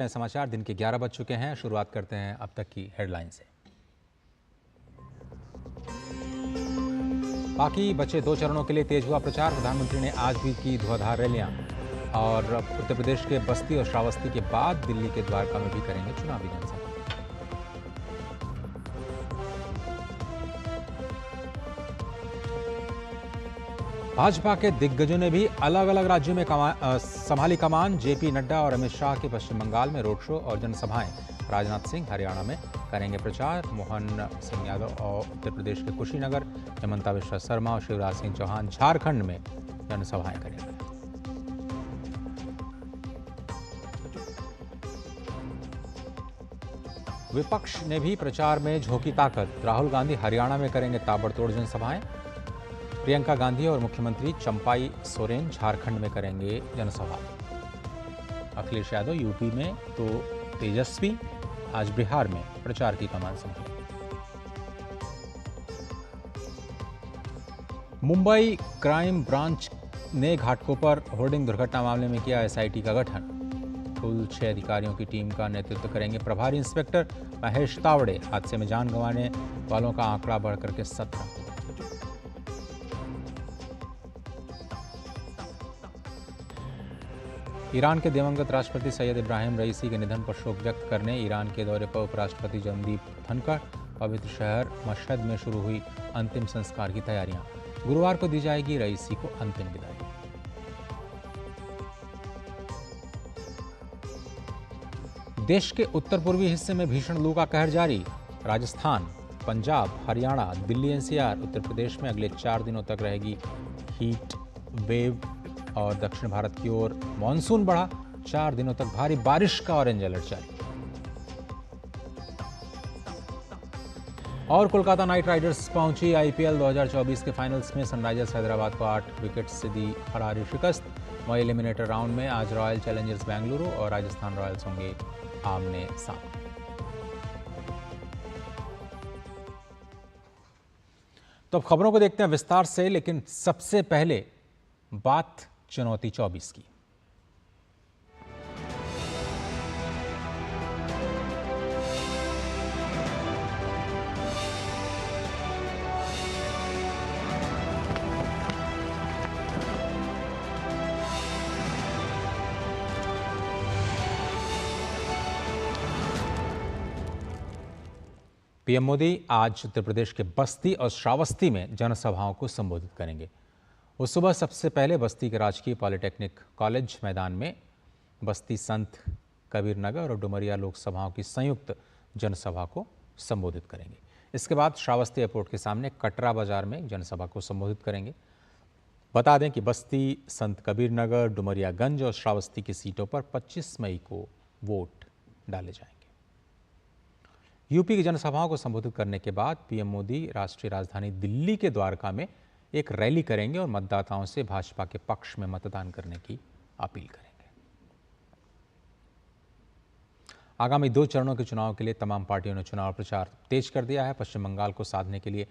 समाचार दिन के 11 बज चुके हैं। शुरुआत करते हैं अब तक की हेडलाइन से। बाकी बचे 2 चरणों के लिए तेज हुआ प्रचार। प्रधानमंत्री ने आज भी की धुआंधार रैलियां और उत्तर प्रदेश के बस्ती और श्रावस्ती के बाद दिल्ली के द्वारका में भी करेंगे चुनावी जनसभा। भाजपा के दिग्गजों ने भी अलग अलग राज्यों में संभाली कमान। जेपी नड्डा और अमित शाह के पश्चिम बंगाल में रोड शो और जनसभाएं। राजनाथ सिंह हरियाणा में करेंगे प्रचार। मोहन सिंह यादव और उत्तर प्रदेश के कुशीनगर, हेमंता बिश्वा शर्मा और शिवराज सिंह चौहान झारखंड में जनसभाएं करेंगे। विपक्ष ने भी प्रचार में झोंकी ताकत। राहुल गांधी हरियाणा में करेंगे ताबड़तोड़ जनसभाएं। प्रियंका गांधी और मुख्यमंत्री चंपाई सोरेन झारखंड में करेंगे जनसभा। अखिलेश यादव यूपी में तो तेजस्वी आज बिहार में प्रचार की कमान संभालेंगे। मुंबई क्राइम ब्रांच ने घाटकोपर होर्डिंग दुर्घटना मामले में किया एसआईटी का गठन। कुल 6 अधिकारियों की टीम का नेतृत्व करेंगे प्रभारी इंस्पेक्टर महेश तावड़े। हादसे में जान गंवाने वालों का आंकड़ा बढ़कर के 17। ईरान के दिवंगत राष्ट्रपति सैयद इब्राहिम रईसी के निधन पर शोक व्यक्त करने ईरान के दौरे पर उपराष्ट्रपति जगदीप धनखड़। पवित्र शहर मशहद में शुरू हुई अंतिम संस्कार की तैयारियां। गुरुवार को दी जाएगी रईसी को अंतिम विदाई। देश के उत्तर पूर्वी हिस्से में भीषण लू का कहर जारी। राजस्थान, पंजाब, हरियाणा, दिल्ली एनसीआर, उत्तर प्रदेश में अगले 4 दिनों तक रहेगी हीट वेव और दक्षिण भारत की ओर मानसून बढ़ा। 4 दिनों तक भारी बारिश का ऑरेंज अलर्ट जारी। और कोलकाता नाइट राइडर्स पहुंची आईपीएल 2024 के फाइनल्स में। सनराइजर्स हैदराबाद को 8 विकेट से दी फरारी शिकस्त। वहीं एलिमिनेटर राउंड में आज रॉयल चैलेंजर्स बेंगलुरु और राजस्थान रॉयल्स होंगे आमने सामने। तो अब खबरों को देखते हैं विस्तार से, लेकिन सबसे पहले बात चुनौती 24 की। पीएम मोदी आज उत्तर प्रदेश के बस्ती और श्रावस्ती में जनसभाओं को संबोधित करेंगे। वो सुबह सबसे पहले बस्ती के राजकीय पॉलिटेक्निक कॉलेज मैदान में बस्ती संत कबीर नगर और डुमरिया लोकसभाओं की संयुक्त जनसभा को संबोधित करेंगे। इसके बाद श्रावस्ती एयरपोर्ट के सामने कटरा बाजार में जनसभा को संबोधित करेंगे। बता दें कि बस्ती, संत कबीर नगर, डुमरियागंज और श्रावस्ती की सीटों पर 25 मई को वोट डाले जाएंगे। यूपी की जनसभाओं को संबोधित करने के बाद पीएम मोदी राष्ट्रीय राजधानी दिल्ली के द्वारका में एक रैली करेंगे और मतदाताओं से भाजपा के पक्ष में मतदान करने की अपील करेंगे। आगामी 2 चरणों के चुनाव के लिए तमाम पार्टियों ने चुनाव प्रचार तेज कर दिया है। पश्चिम बंगाल को साधने के लिए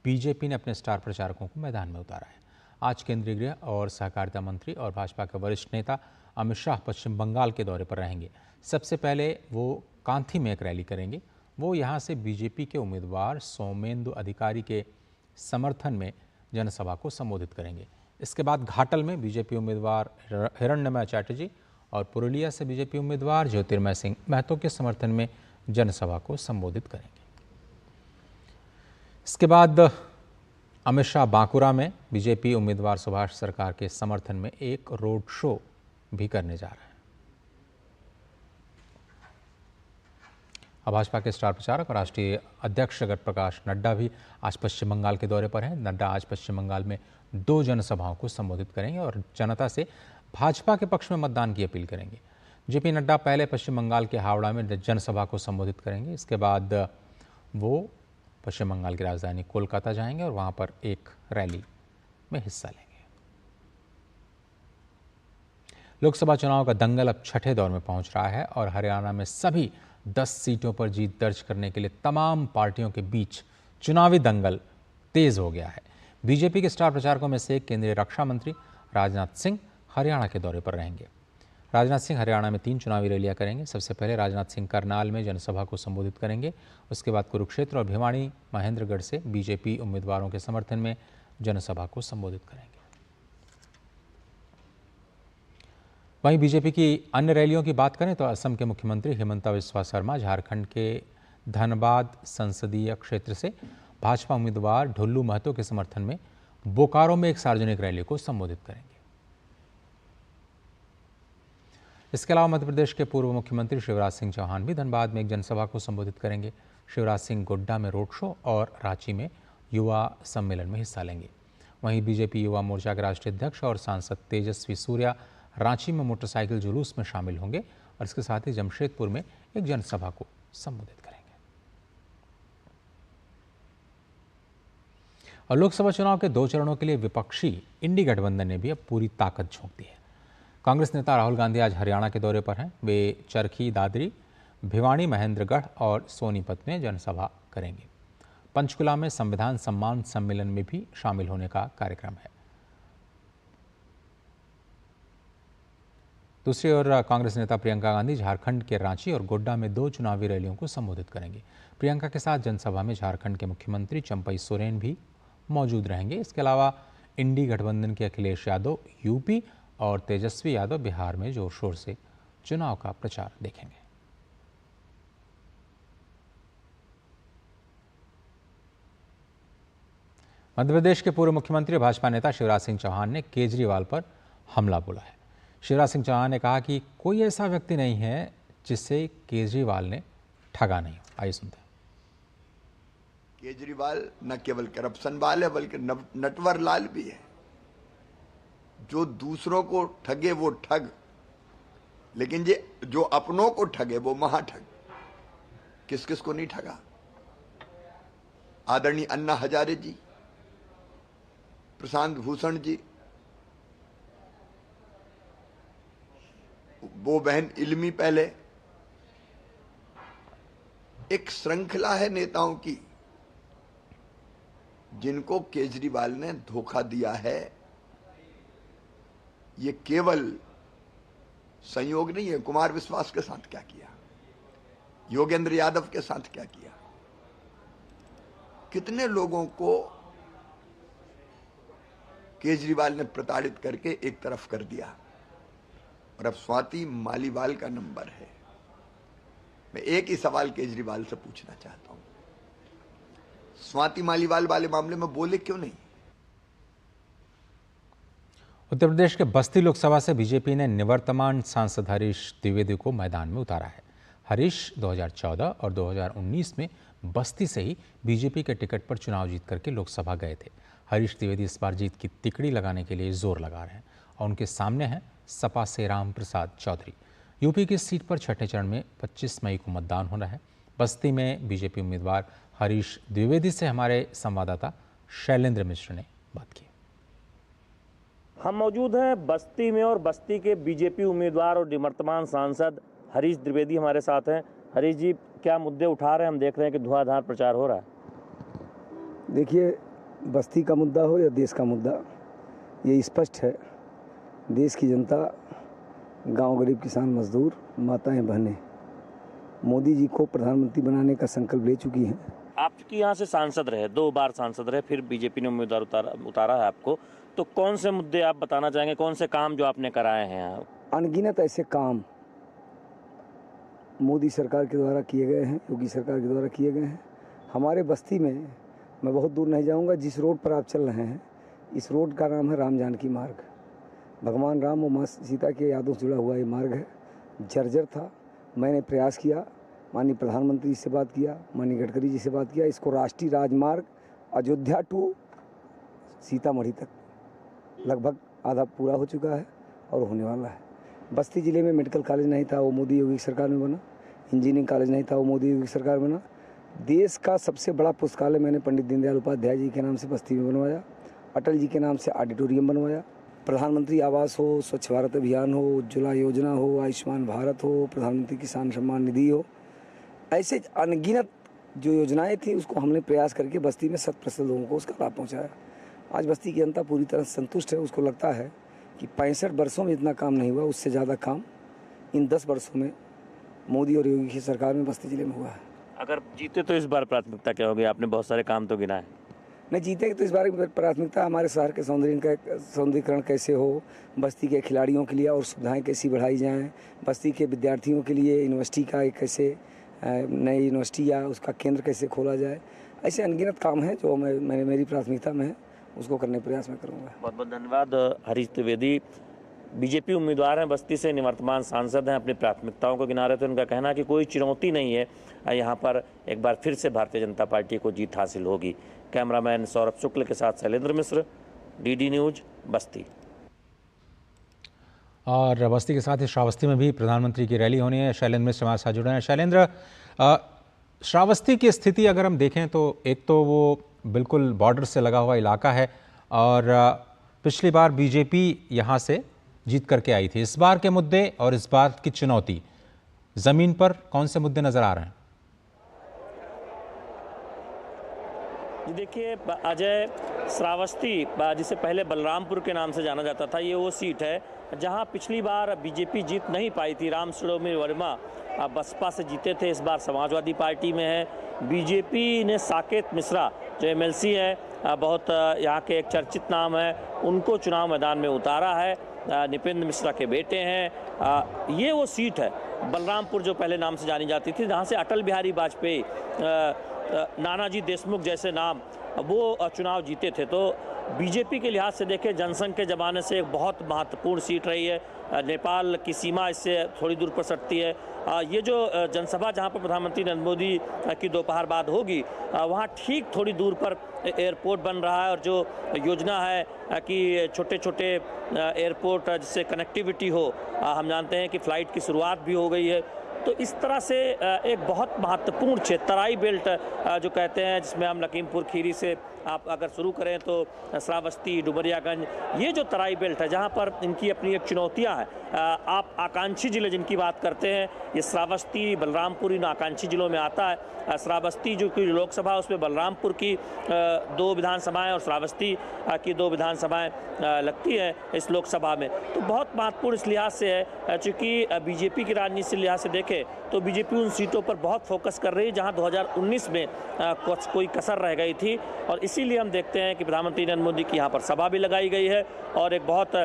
बीजेपी ने अपने स्टार प्रचारकों को मैदान में उतारा है। आज केंद्रीय गृह और सहकारिता मंत्री और भाजपा के वरिष्ठ नेता अमित शाह पश्चिम बंगाल के दौरे पर रहेंगे। सबसे पहले वो कांथी में एक रैली करेंगे। वो यहां से बीजेपी के उम्मीदवार सौमेंदु अधिकारी के समर्थन में जनसभा को संबोधित करेंगे। इसके बाद घाटल में बीजेपी उम्मीदवार हिरण्मय चैटर्जी और पुरुलिया से बीजेपी उम्मीदवार ज्योतिर्मय सिंह महतो के समर्थन में जनसभा को संबोधित करेंगे। इसके बाद अमित शाह बांकुरा में बीजेपी उम्मीदवार सुभाष सरकार के समर्थन में एक रोड शो भी करने जा रहे हैं। भाजपा के स्टार प्रचारक और राष्ट्रीय अध्यक्ष जगत प्रकाश नड्डा भी आज पश्चिम बंगाल के दौरे पर हैं। नड्डा आज पश्चिम बंगाल में 2 जनसभाओं को संबोधित करेंगे और जनता से भाजपा के पक्ष में मतदान की अपील करेंगे। जेपी नड्डा पहले पश्चिम बंगाल के हावड़ा में जनसभा को संबोधित करेंगे। इसके बाद वो पश्चिम बंगाल की राजधानी कोलकाता जाएंगे और वहां पर एक रैली में हिस्सा लेंगे। लोकसभा चुनाव का दंगल अब 6ठे दौर में पहुंच रहा है और हरियाणा में सभी 10 सीटों पर जीत दर्ज करने के लिए तमाम पार्टियों के बीच चुनावी दंगल तेज हो गया है। बीजेपी के स्टार प्रचारकों में से केंद्रीय रक्षा मंत्री राजनाथ सिंह हरियाणा के दौरे पर रहेंगे। राजनाथ सिंह हरियाणा में 3 चुनावी रैलियां करेंगे। सबसे पहले राजनाथ सिंह करनाल में जनसभा को संबोधित करेंगे। उसके बाद कुरुक्षेत्र और भिवानी महेंद्रगढ़ से बीजेपी उम्मीदवारों के समर्थन में जनसभा को संबोधित करेंगे। वहीं बीजेपी की अन्य रैलियों की बात करें तो असम के मुख्यमंत्री हिमंता बिस्वा शर्मा झारखंड के धनबाद संसदीय क्षेत्र से भाजपा उम्मीदवार ढुल्लू महतो के समर्थन में बोकारो में एक सार्वजनिक रैली को संबोधित करेंगे। इसके अलावा मध्य प्रदेश के पूर्व मुख्यमंत्री शिवराज सिंह चौहान भी धनबाद में एक जनसभा को संबोधित करेंगे। शिवराज सिंह गोड्डा में रोड शो और रांची में युवा सम्मेलन में हिस्सा लेंगे। वहीं बीजेपी युवा मोर्चा के राष्ट्रीय अध्यक्ष और सांसद तेजस्वी सूर्या रांची में मोटरसाइकिल जुलूस में शामिल होंगे और इसके साथ ही जमशेदपुर में एक जनसभा को संबोधित करेंगे। और लोकसभा चुनाव के 2 चरणों के लिए विपक्षी इंडी गठबंधन ने भी अब पूरी ताकत झोंक दी है। कांग्रेस नेता राहुल गांधी आज हरियाणा के दौरे पर हैं। वे चरखी दादरी, भिवानी महेंद्रगढ़ और सोनीपत में जनसभा करेंगे। पंचकुला में संविधान सम्मान सम्मेलन में भी शामिल होने का कार्यक्रम है। दूसरी ओर कांग्रेस नेता प्रियंका गांधी झारखंड के रांची और गोड्डा में 2 चुनावी रैलियों को संबोधित करेंगे। प्रियंका के साथ जनसभा में झारखंड के मुख्यमंत्री चंपई सोरेन भी मौजूद रहेंगे। इसके अलावा इंडी गठबंधन के अखिलेश यादव यूपी और तेजस्वी यादव बिहार में जोर शोर से चुनाव का प्रचार देखेंगे। मध्य प्रदेश के पूर्व मुख्यमंत्री भाजपा नेता शिवराज सिंह चौहान ने केजरीवाल पर हमला बोला है। शिवराज सिंह चौहान ने कहा कि कोई ऐसा व्यक्ति नहीं है जिससे केजरीवाल ने ठगा नहीं। आइए सुनते हैं। केजरीवाल न केवल करप्शन वाल है बल्कि नटवर लाल भी है। जो दूसरों को ठगे वो ठग, लेकिन ये जो अपनों को ठगे वो महाठग। किस किस को नहीं ठगा? आदरणीय अन्ना हजारे जी, प्रशांत भूषण जी, वो बहन इल्मी, पहले एक श्रृंखला है नेताओं की जिनको केजरीवाल ने धोखा दिया है। ये केवल संयोग नहीं है। कुमार विश्वास के साथ क्या किया, योगेंद्र यादव के साथ क्या किया, कितने लोगों को केजरीवाल ने प्रताड़ित करके एक तरफ कर दिया। और अब स्वाति मालीवाल का नंबर है। मैं एक ही सवाल केजरीवाल से पूछना चाहता हूं, स्वाति मालीवाल वाले मामले में बोले क्यों नहीं? उत्तर प्रदेश के बस्ती लोकसभा से बीजेपी ने निवर्तमान सांसद हरीश द्विवेदी को मैदान में उतारा है। हरीश 2014 और 2019 में बस्ती से ही बीजेपी के टिकट पर चुनाव जीत करके लोकसभा गए थे। हरीश द्विवेदी इस बार जीत की तिकड़ी लगाने के लिए जोर लगा रहे हैं और उनके सामने हैं सपा से राम प्रसाद चौधरी। यूपी की सीट पर छठे चरण में 25 मई को मतदान होना है। बस्ती में बीजेपी उम्मीदवार हरीश द्विवेदी से हमारे संवाददाता शैलेंद्र मिश्र ने बात की। हम मौजूद हैं बस्ती में और बस्ती के बीजेपी उम्मीदवार और निवर्तमान सांसद हरीश द्विवेदी हमारे साथ हैं। हरीश जी, क्या मुद्दे उठा रहे हैं? हम देख रहे हैं कि धुआंधार प्रचार हो रहा है। देखिए, बस्ती का मुद्दा हो या देश का मुद्दा, ये स्पष्ट है। देश की जनता, गांव गरीब किसान मजदूर, माताएं बहनें मोदी जी को प्रधानमंत्री बनाने का संकल्प ले चुकी हैं। आपकी यहाँ से सांसद रहे, 2 बार सांसद रहे, फिर बीजेपी ने उम्मीदवार उतारा है आपको, तो कौन से मुद्दे आप बताना चाहेंगे? कौन से काम जो आपने कराए हैं यहाँ? अनगिनत ऐसे काम मोदी सरकार के द्वारा किए गए हैं, योगी सरकार के द्वारा किए गए हैं। हमारे बस्ती में, मैं बहुत दूर नहीं जाऊंगा, जिस रोड पर आप चल रहे हैं, इस रोड का नाम है राम जानकी मार्ग। भगवान राम और माँ सीता के यादों से जुड़ा हुआ ये मार्ग है। जर्जर था। मैंने प्रयास किया, माननीय प्रधानमंत्री जी से बात किया, माननीय गडकरी जी से बात किया, इसको राष्ट्रीय राजमार्ग अयोध्या टू सीतामढ़ी तक लगभग आधा पूरा हो चुका है और होने वाला है। बस्ती ज़िले में मेडिकल कॉलेज नहीं था, वो मोदी योगी सरकार में बना। इंजीनियरिंग कॉलेज नहीं था, वो मोदी योगी सरकार में बना। देश का सबसे बड़ा पुस्तकालय मैंने पंडित दीनदयाल उपाध्याय जी के नाम से बस्ती में बनवाया। अटल जी के नाम से ऑडिटोरियम बनवाया। प्रधानमंत्री आवास हो, स्वच्छ भारत अभियान हो, उज्ज्वला योजना हो, आयुष्मान भारत हो, प्रधानमंत्री किसान सम्मान निधि हो, ऐसे अनगिनत जो योजनाएं थी उसको हमने प्रयास करके बस्ती में 100% लोगों को उसका लाभ पहुँचाया। आज बस्ती की जनता पूरी तरह संतुष्ट है। उसको लगता है कि 65 वर्षों में इतना काम नहीं हुआ, उससे ज़्यादा काम इन 10 वर्षों में मोदी और योगी की सरकार में बस्ती जिले में हुआ है। अगर जीते तो इस बार प्राथमिकता क्या होगी? आपने बहुत सारे काम तो गिनाए। नहीं जीतेंगे तो इस बार प्राथमिकता हमारे शहर के सौंदर्यीकरण कैसे हो, बस्ती के खिलाड़ियों के लिए और सुविधाएं कैसी बढ़ाई जाएं, बस्ती के विद्यार्थियों के लिए यूनिवर्सिटी का एक कैसे नई यूनिवर्सिटी या उसका केंद्र कैसे खोला जाए, ऐसे अनगिनत काम हैं जो मेरी प्राथमिकता में है, उसको करने का प्रयास मैं करूँगा। बहुत बहुत धन्यवाद। हरीश द्विवेदी बीजेपी उम्मीदवार हैं, बस्ती से निवर्तमान सांसद हैं, अपनी प्राथमिकताओं को गिना रहे थे। उनका कहना है कि कोई चुनौती नहीं है, यहाँ पर एक बार फिर से भारतीय जनता पार्टी को जीत हासिल होगी। कैमरामैन सौरभ शुक्ल के साथ शैलेंद्र मिश्र, डीडी न्यूज, बस्ती। और बस्ती के साथ ही श्रावस्ती में भी प्रधानमंत्री की रैली होनी है। शैलेंद्र मिश्र हमारे साथ जुड़े हैं। शैलेंद्र, श्रावस्ती की स्थिति अगर हम देखें तो एक तो वो बिल्कुल बॉर्डर से लगा हुआ इलाका है और पिछली बार बीजेपी यहाँ से जीत करके आई थी। इस बार के मुद्दे और इस बार की चुनौती, जमीन पर कौन से मुद्दे नजर आ रहे हैं? देखिए अजय, श्रावस्ती जिसे पहले बलरामपुर के नाम से जाना जाता था, ये वो सीट है जहां पिछली बार बीजेपी जीत नहीं पाई थी। राम शिरोमणि वर्मा बसपा से जीते थे, इस बार समाजवादी पार्टी में है। बीजेपी ने साकेत मिश्रा जो एमएलसी है, बहुत यहाँ के एक चर्चित नाम है, उनको चुनाव मैदान में उतारा है। निपेंद्र मिश्रा के बेटे हैं। ये वो सीट है बलरामपुर जो पहले नाम से जानी जाती थी, जहाँ से अटल बिहारी वाजपेयी, नानाजी देशमुख जैसे नाम वो चुनाव जीते थे। तो बीजेपी के लिहाज से देखें, जनसंघ के ज़माने से एक बहुत महत्वपूर्ण सीट रही है। नेपाल की सीमा इससे थोड़ी दूर पर सटती है। ये जो जनसभा जहां पर प्रधानमंत्री नरेंद्र मोदी की दोपहर बाद होगी, वहां ठीक थोड़ी दूर पर एयरपोर्ट बन रहा है और जो योजना है कि छोटे छोटे एयरपोर्ट जिससे कनेक्टिविटी हो, हम जानते हैं कि फ़्लाइट की शुरुआत भी हो गई है। तो इस तरह से एक बहुत महत्वपूर्ण क्षेत्र, तराई बेल्ट जो कहते हैं, जिसमें हम लखीमपुर खीरी से आप अगर शुरू करें तो श्रावस्ती, डुमरियागंज, ये जो तराई बेल्ट है जहाँ पर इनकी अपनी एक चुनौतियाँ हैं। आप आकांक्षी जिले जिनकी बात करते हैं, ये श्रावस्ती, बलरामपुर इन आकांक्षी जिलों में आता है। श्रावस्ती जो कि लोकसभा, उसमें बलरामपुर की 2 विधानसभाएं और श्रावस्ती की 2 विधानसभाएं लगती हैं इस लोकसभा में। तो बहुत महत्वपूर्ण इस लिहाज से है, चूँकि बीजेपी की राजनीति के लिहाज से देखें तो बीजेपी उन सीटों पर बहुत फोकस कर रही है जहाँ 2019 में कोई कसर रह गई थी। और इसीलिए हम देखते हैं कि प्रधानमंत्री नरेंद्र मोदी की यहाँ पर सभा भी लगाई गई है और एक बहुत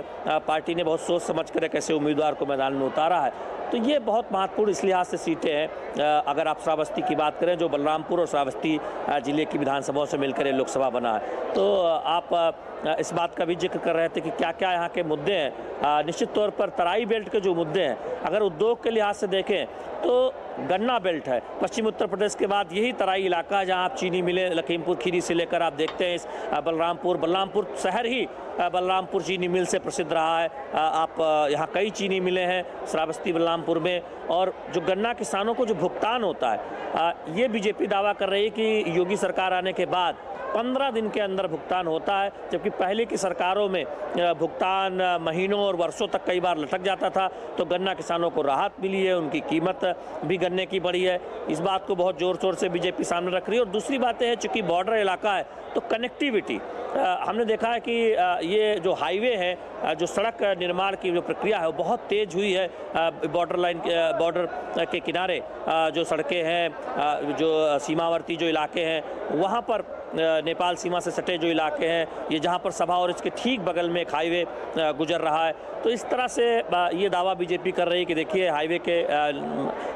पार्टी ने बहुत सोच समझ कर एक ऐसे उम्मीदवार को मैदान में उतारा है। तो ये बहुत महत्वपूर्ण इस लिहाज से सीटें हैं। अगर आप श्रावस्ती की बात करें, जो बलरामपुर और श्रावस्ती जिले की विधानसभाओं से मिलकर ये लोकसभा बना है, तो आप इस बात का भी जिक्र कर रहे थे कि क्या क्या यहाँ के मुद्दे हैं। निश्चित तौर पर तराई बेल्ट के जो मुद्दे हैं, अगर उद्योग के लिहाज से देखें तो गन्ना बेल्ट है। पश्चिम उत्तर प्रदेश के बाद यही तराई इलाका है जहाँ आप चीनी मिलें लखीमपुर खीरी से लेकर आप देखते हैं इस बलरामपुर शहर ही बलरामपुर चीनी मिल से प्रसिद्ध रहा है। आप यहाँ कई चीनी मिलें हैं श्रावस्ती बलरामपुर में। और जो गन्ना किसानों को जो भुगतान होता है, ये बीजेपी दावा कर रही है कि योगी सरकार आने के बाद 15 दिन के अंदर भुगतान होता है, जबकि पहले की सरकारों में भुगतान महीनों और वर्षों तक कई बार लटक जाता था। तो गन्ना किसानों को राहत मिली है, उनकी कीमत भी गन्ने की बढ़ी है। इस बात को बहुत ज़ोर शोर से बीजेपी सामने रख रही है। और दूसरी बात है, चूँकि बॉर्डर इलाका है तो कनेक्टिविटी, हमने देखा है कि ये जो हाईवे है, जो सड़क निर्माण की जो प्रक्रिया है वो बहुत तेज़ हुई है। बॉर्डर के किनारे जो सड़कें हैं, जो सीमावर्ती जो इलाके हैं, वहाँ पर नेपाल सीमा से सटे जो इलाके हैं, ये जहाँ पर सभा और इसके ठीक बगल में एक हाईवे गुजर रहा है। तो इस तरह से ये दावा बीजेपी कर रही है कि देखिए हाईवे के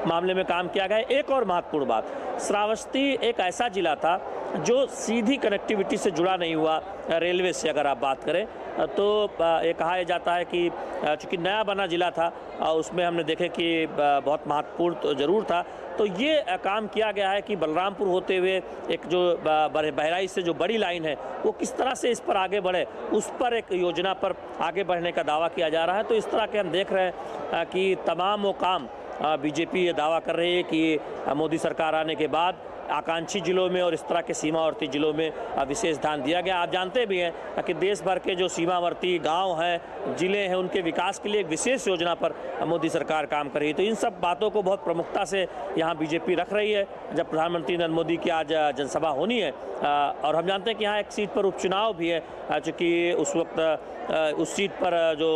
मामले में काम किया गया है। एक और महत्वपूर्ण बात, श्रावस्ती एक ऐसा जिला था जो सीधी कनेक्टिविटी से जुड़ा नहीं हुआ रेलवे से। अगर आप बात करें तो ये कहा जाता है कि चूँकि नया बना जिला था, उसमें हमने देखे कि बहुत महत्वपूर्ण तो ज़रूर था। तो ये काम किया गया है कि बलरामपुर होते हुए एक जो बहराइच से जो बड़ी लाइन है वो किस तरह से इस पर आगे बढ़े, उस पर एक योजना पर आगे बढ़ने का दावा किया जा रहा है। तो इस तरह के हम देख रहे हैं कि तमाम वो काम बीजेपी ये दावा कर रही है कि मोदी सरकार आने के बाद आकांक्षी जिलों में और इस तरह के सीमावर्ती जिलों में विशेष ध्यान दिया गया। आप जानते भी हैं कि देश भर के जो सीमावर्ती गांव हैं, जिले हैं, उनके विकास के लिए एक विशेष योजना पर मोदी सरकार काम कर रही है। तो इन सब बातों को बहुत प्रमुखता से यहाँ बीजेपी रख रही है। जब प्रधानमंत्री नरेंद्र मोदी की आज जनसभा होनी है और हम जानते हैं कि यहाँ एक सीट पर उपचुनाव भी है, चूँकि उस वक्त उस सीट पर जो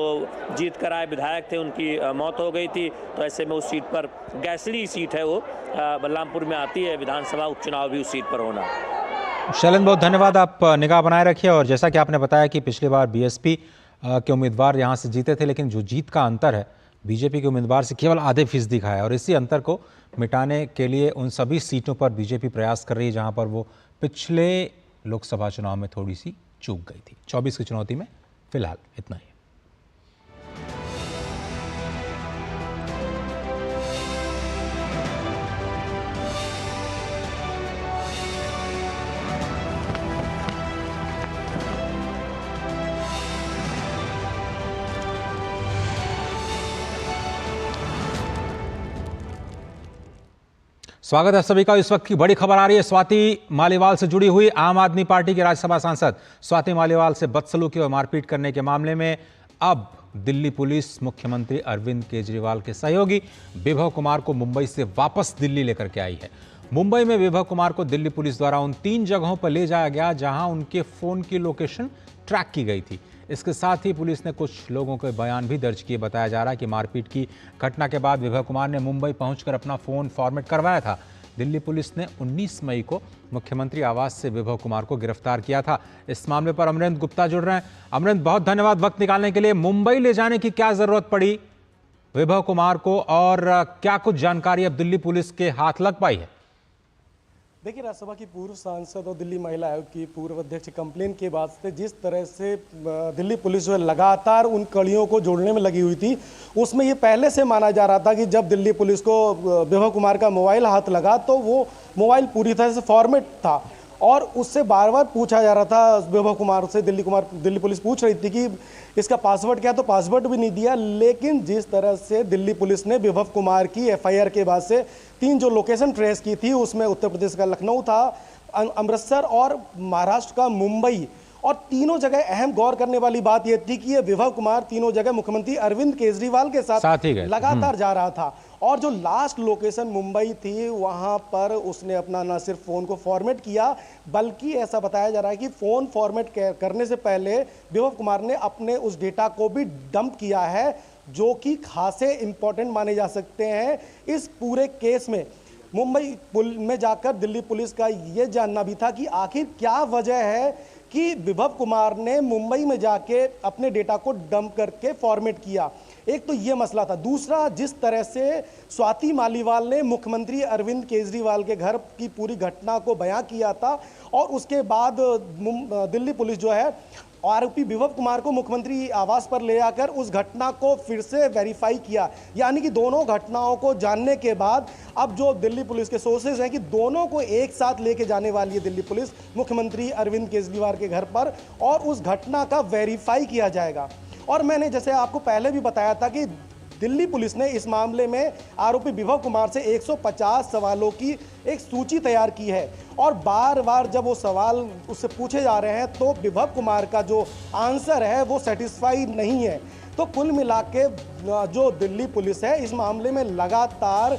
जीत कर आए विधायक थे उनकी मौत हो गई थी, तो ऐसे में उस सीट पर गैसड़ी सीट है, वो बलरामपुर में आती है, विधानसभा उपचुनाव भी उस सीट पर होना। शैलेंद्र, बहुत धन्यवाद। आप निगाह बनाए रखिए। और जैसा कि आपने बताया कि पिछली बार बीएसपी के उम्मीदवार यहाँ से जीते थे, लेकिन जो जीत का अंतर है बीजेपी के उम्मीदवार से केवल आधे फीसदी का है, और इसी अंतर को मिटाने के लिए उन सभी सीटों पर बीजेपी प्रयास कर रही है जहाँ पर वो पिछले लोकसभा चुनाव में थोड़ी सी चूक गई थी। 24 की चुनौती में फिलहाल इतना ही। स्वागत है सभी का। इस वक्त की बड़ी खबर आ रही है स्वाति मालीवाल से जुड़ी हुई। आम आदमी पार्टी के राज्यसभा सांसद स्वाति मालीवाल से बदसलूकी और मारपीट करने के मामले में अब दिल्ली पुलिस मुख्यमंत्री अरविंद केजरीवाल के सहयोगी विभव कुमार को मुंबई से वापस दिल्ली लेकर के आई है। मुंबई में विभव कुमार को दिल्ली पुलिस द्वारा उन 3 जगहों पर ले जाया गया जहां उनके फोन की लोकेशन ट्रैक की गई थी। इसके साथ ही पुलिस ने कुछ लोगों के बयान भी दर्ज किए। बताया जा रहा है कि मारपीट की घटना के बाद विभव कुमार ने मुंबई पहुंचकर अपना फोन फॉर्मेट करवाया था। दिल्ली पुलिस ने 19 मई को मुख्यमंत्री आवास से विभव कुमार को गिरफ्तार किया था। इस मामले पर अमरेंद्र गुप्ता जुड़ रहे हैं। अमरेंद्र, बहुत धन्यवाद वक्त निकालने के लिए। मुंबई ले जाने की क्या जरूरत पड़ी विभव कुमार को, और क्या कुछ जानकारी अब दिल्ली पुलिस के हाथ लग पाई है? देखिए, राज्यसभा की पूर्व सांसद और दिल्ली महिला आयोग की पूर्व अध्यक्ष कंप्लेन के बाद से जिस तरह से दिल्ली पुलिस जो है लगातार उन कड़ियों को जोड़ने में लगी हुई थी, उसमें ये पहले से माना जा रहा था कि जब दिल्ली पुलिस को विभव कुमार का मोबाइल हाथ लगा तो वो मोबाइल पूरी तरह से फॉर्मेट था और उससे बार बार पूछा जा रहा था विभव कुमार से। दिल्ली पुलिस पूछ रही थी कि इसका पासवर्ड क्या, तो पासवर्ड भी नहीं दिया। लेकिन जिस तरह से दिल्ली पुलिस ने विभव कुमार की एफआईआर के बाद से 3 जो लोकेशन ट्रेस की थी, उसमें उत्तर प्रदेश का लखनऊ था, अमृतसर और महाराष्ट्र का मुंबई, और तीनों जगह अहम गौर करने वाली बात यह थी कि ये विभव कुमार तीनों जगह मुख्यमंत्री अरविंद केजरीवाल के साथ लगातार जा रहा था। और जो लास्ट लोकेशन मुंबई थी, वहां पर उसने अपना न सिर्फ फोन को फॉर्मेट किया, बल्कि ऐसा बताया जा रहा है कि फोन फॉर्मेट करने से पहले विभव कुमार ने अपने उस डेटा को भी डंप किया है, जो कि खासे इंपॉर्टेंट माने जा सकते हैं इस पूरे केस में। मुंबई में जाकर दिल्ली पुलिस का ये जानना भी था कि आखिर क्या वजह है कि विभव कुमार ने मुंबई में जाके अपने डेटा को डंप करके फॉर्मेट किया। एक तो ये मसला था। दूसरा, जिस तरह से स्वाति मालीवाल ने मुख्यमंत्री अरविंद केजरीवाल के घर की पूरी घटना को बयां किया था और उसके बाद दिल्ली पुलिस जो है आरोपी विभव कुमार को मुख्यमंत्री आवास पर ले आकर उस घटना को फिर से वेरीफाई किया। यानी कि दोनों घटनाओं को जानने के बाद अब जो दिल्ली पुलिस के सोर्सेज हैं कि दोनों को एक साथ लेके जाने वाली है दिल्ली पुलिस मुख्यमंत्री अरविंद केजरीवाल के घर पर, और उस घटना का वेरीफाई किया जाएगा। और मैंने जैसे आपको पहले भी बताया था कि दिल्ली पुलिस ने इस मामले में आरोपी विभव कुमार से 150 सवालों की एक सूची तैयार की है, और बार बार जब वो सवाल उससे पूछे जा रहे हैं तो विभव कुमार का जो आंसर है वो सेटिस्फाई नहीं है। तो कुल मिला के जो दिल्ली पुलिस है इस मामले में लगातार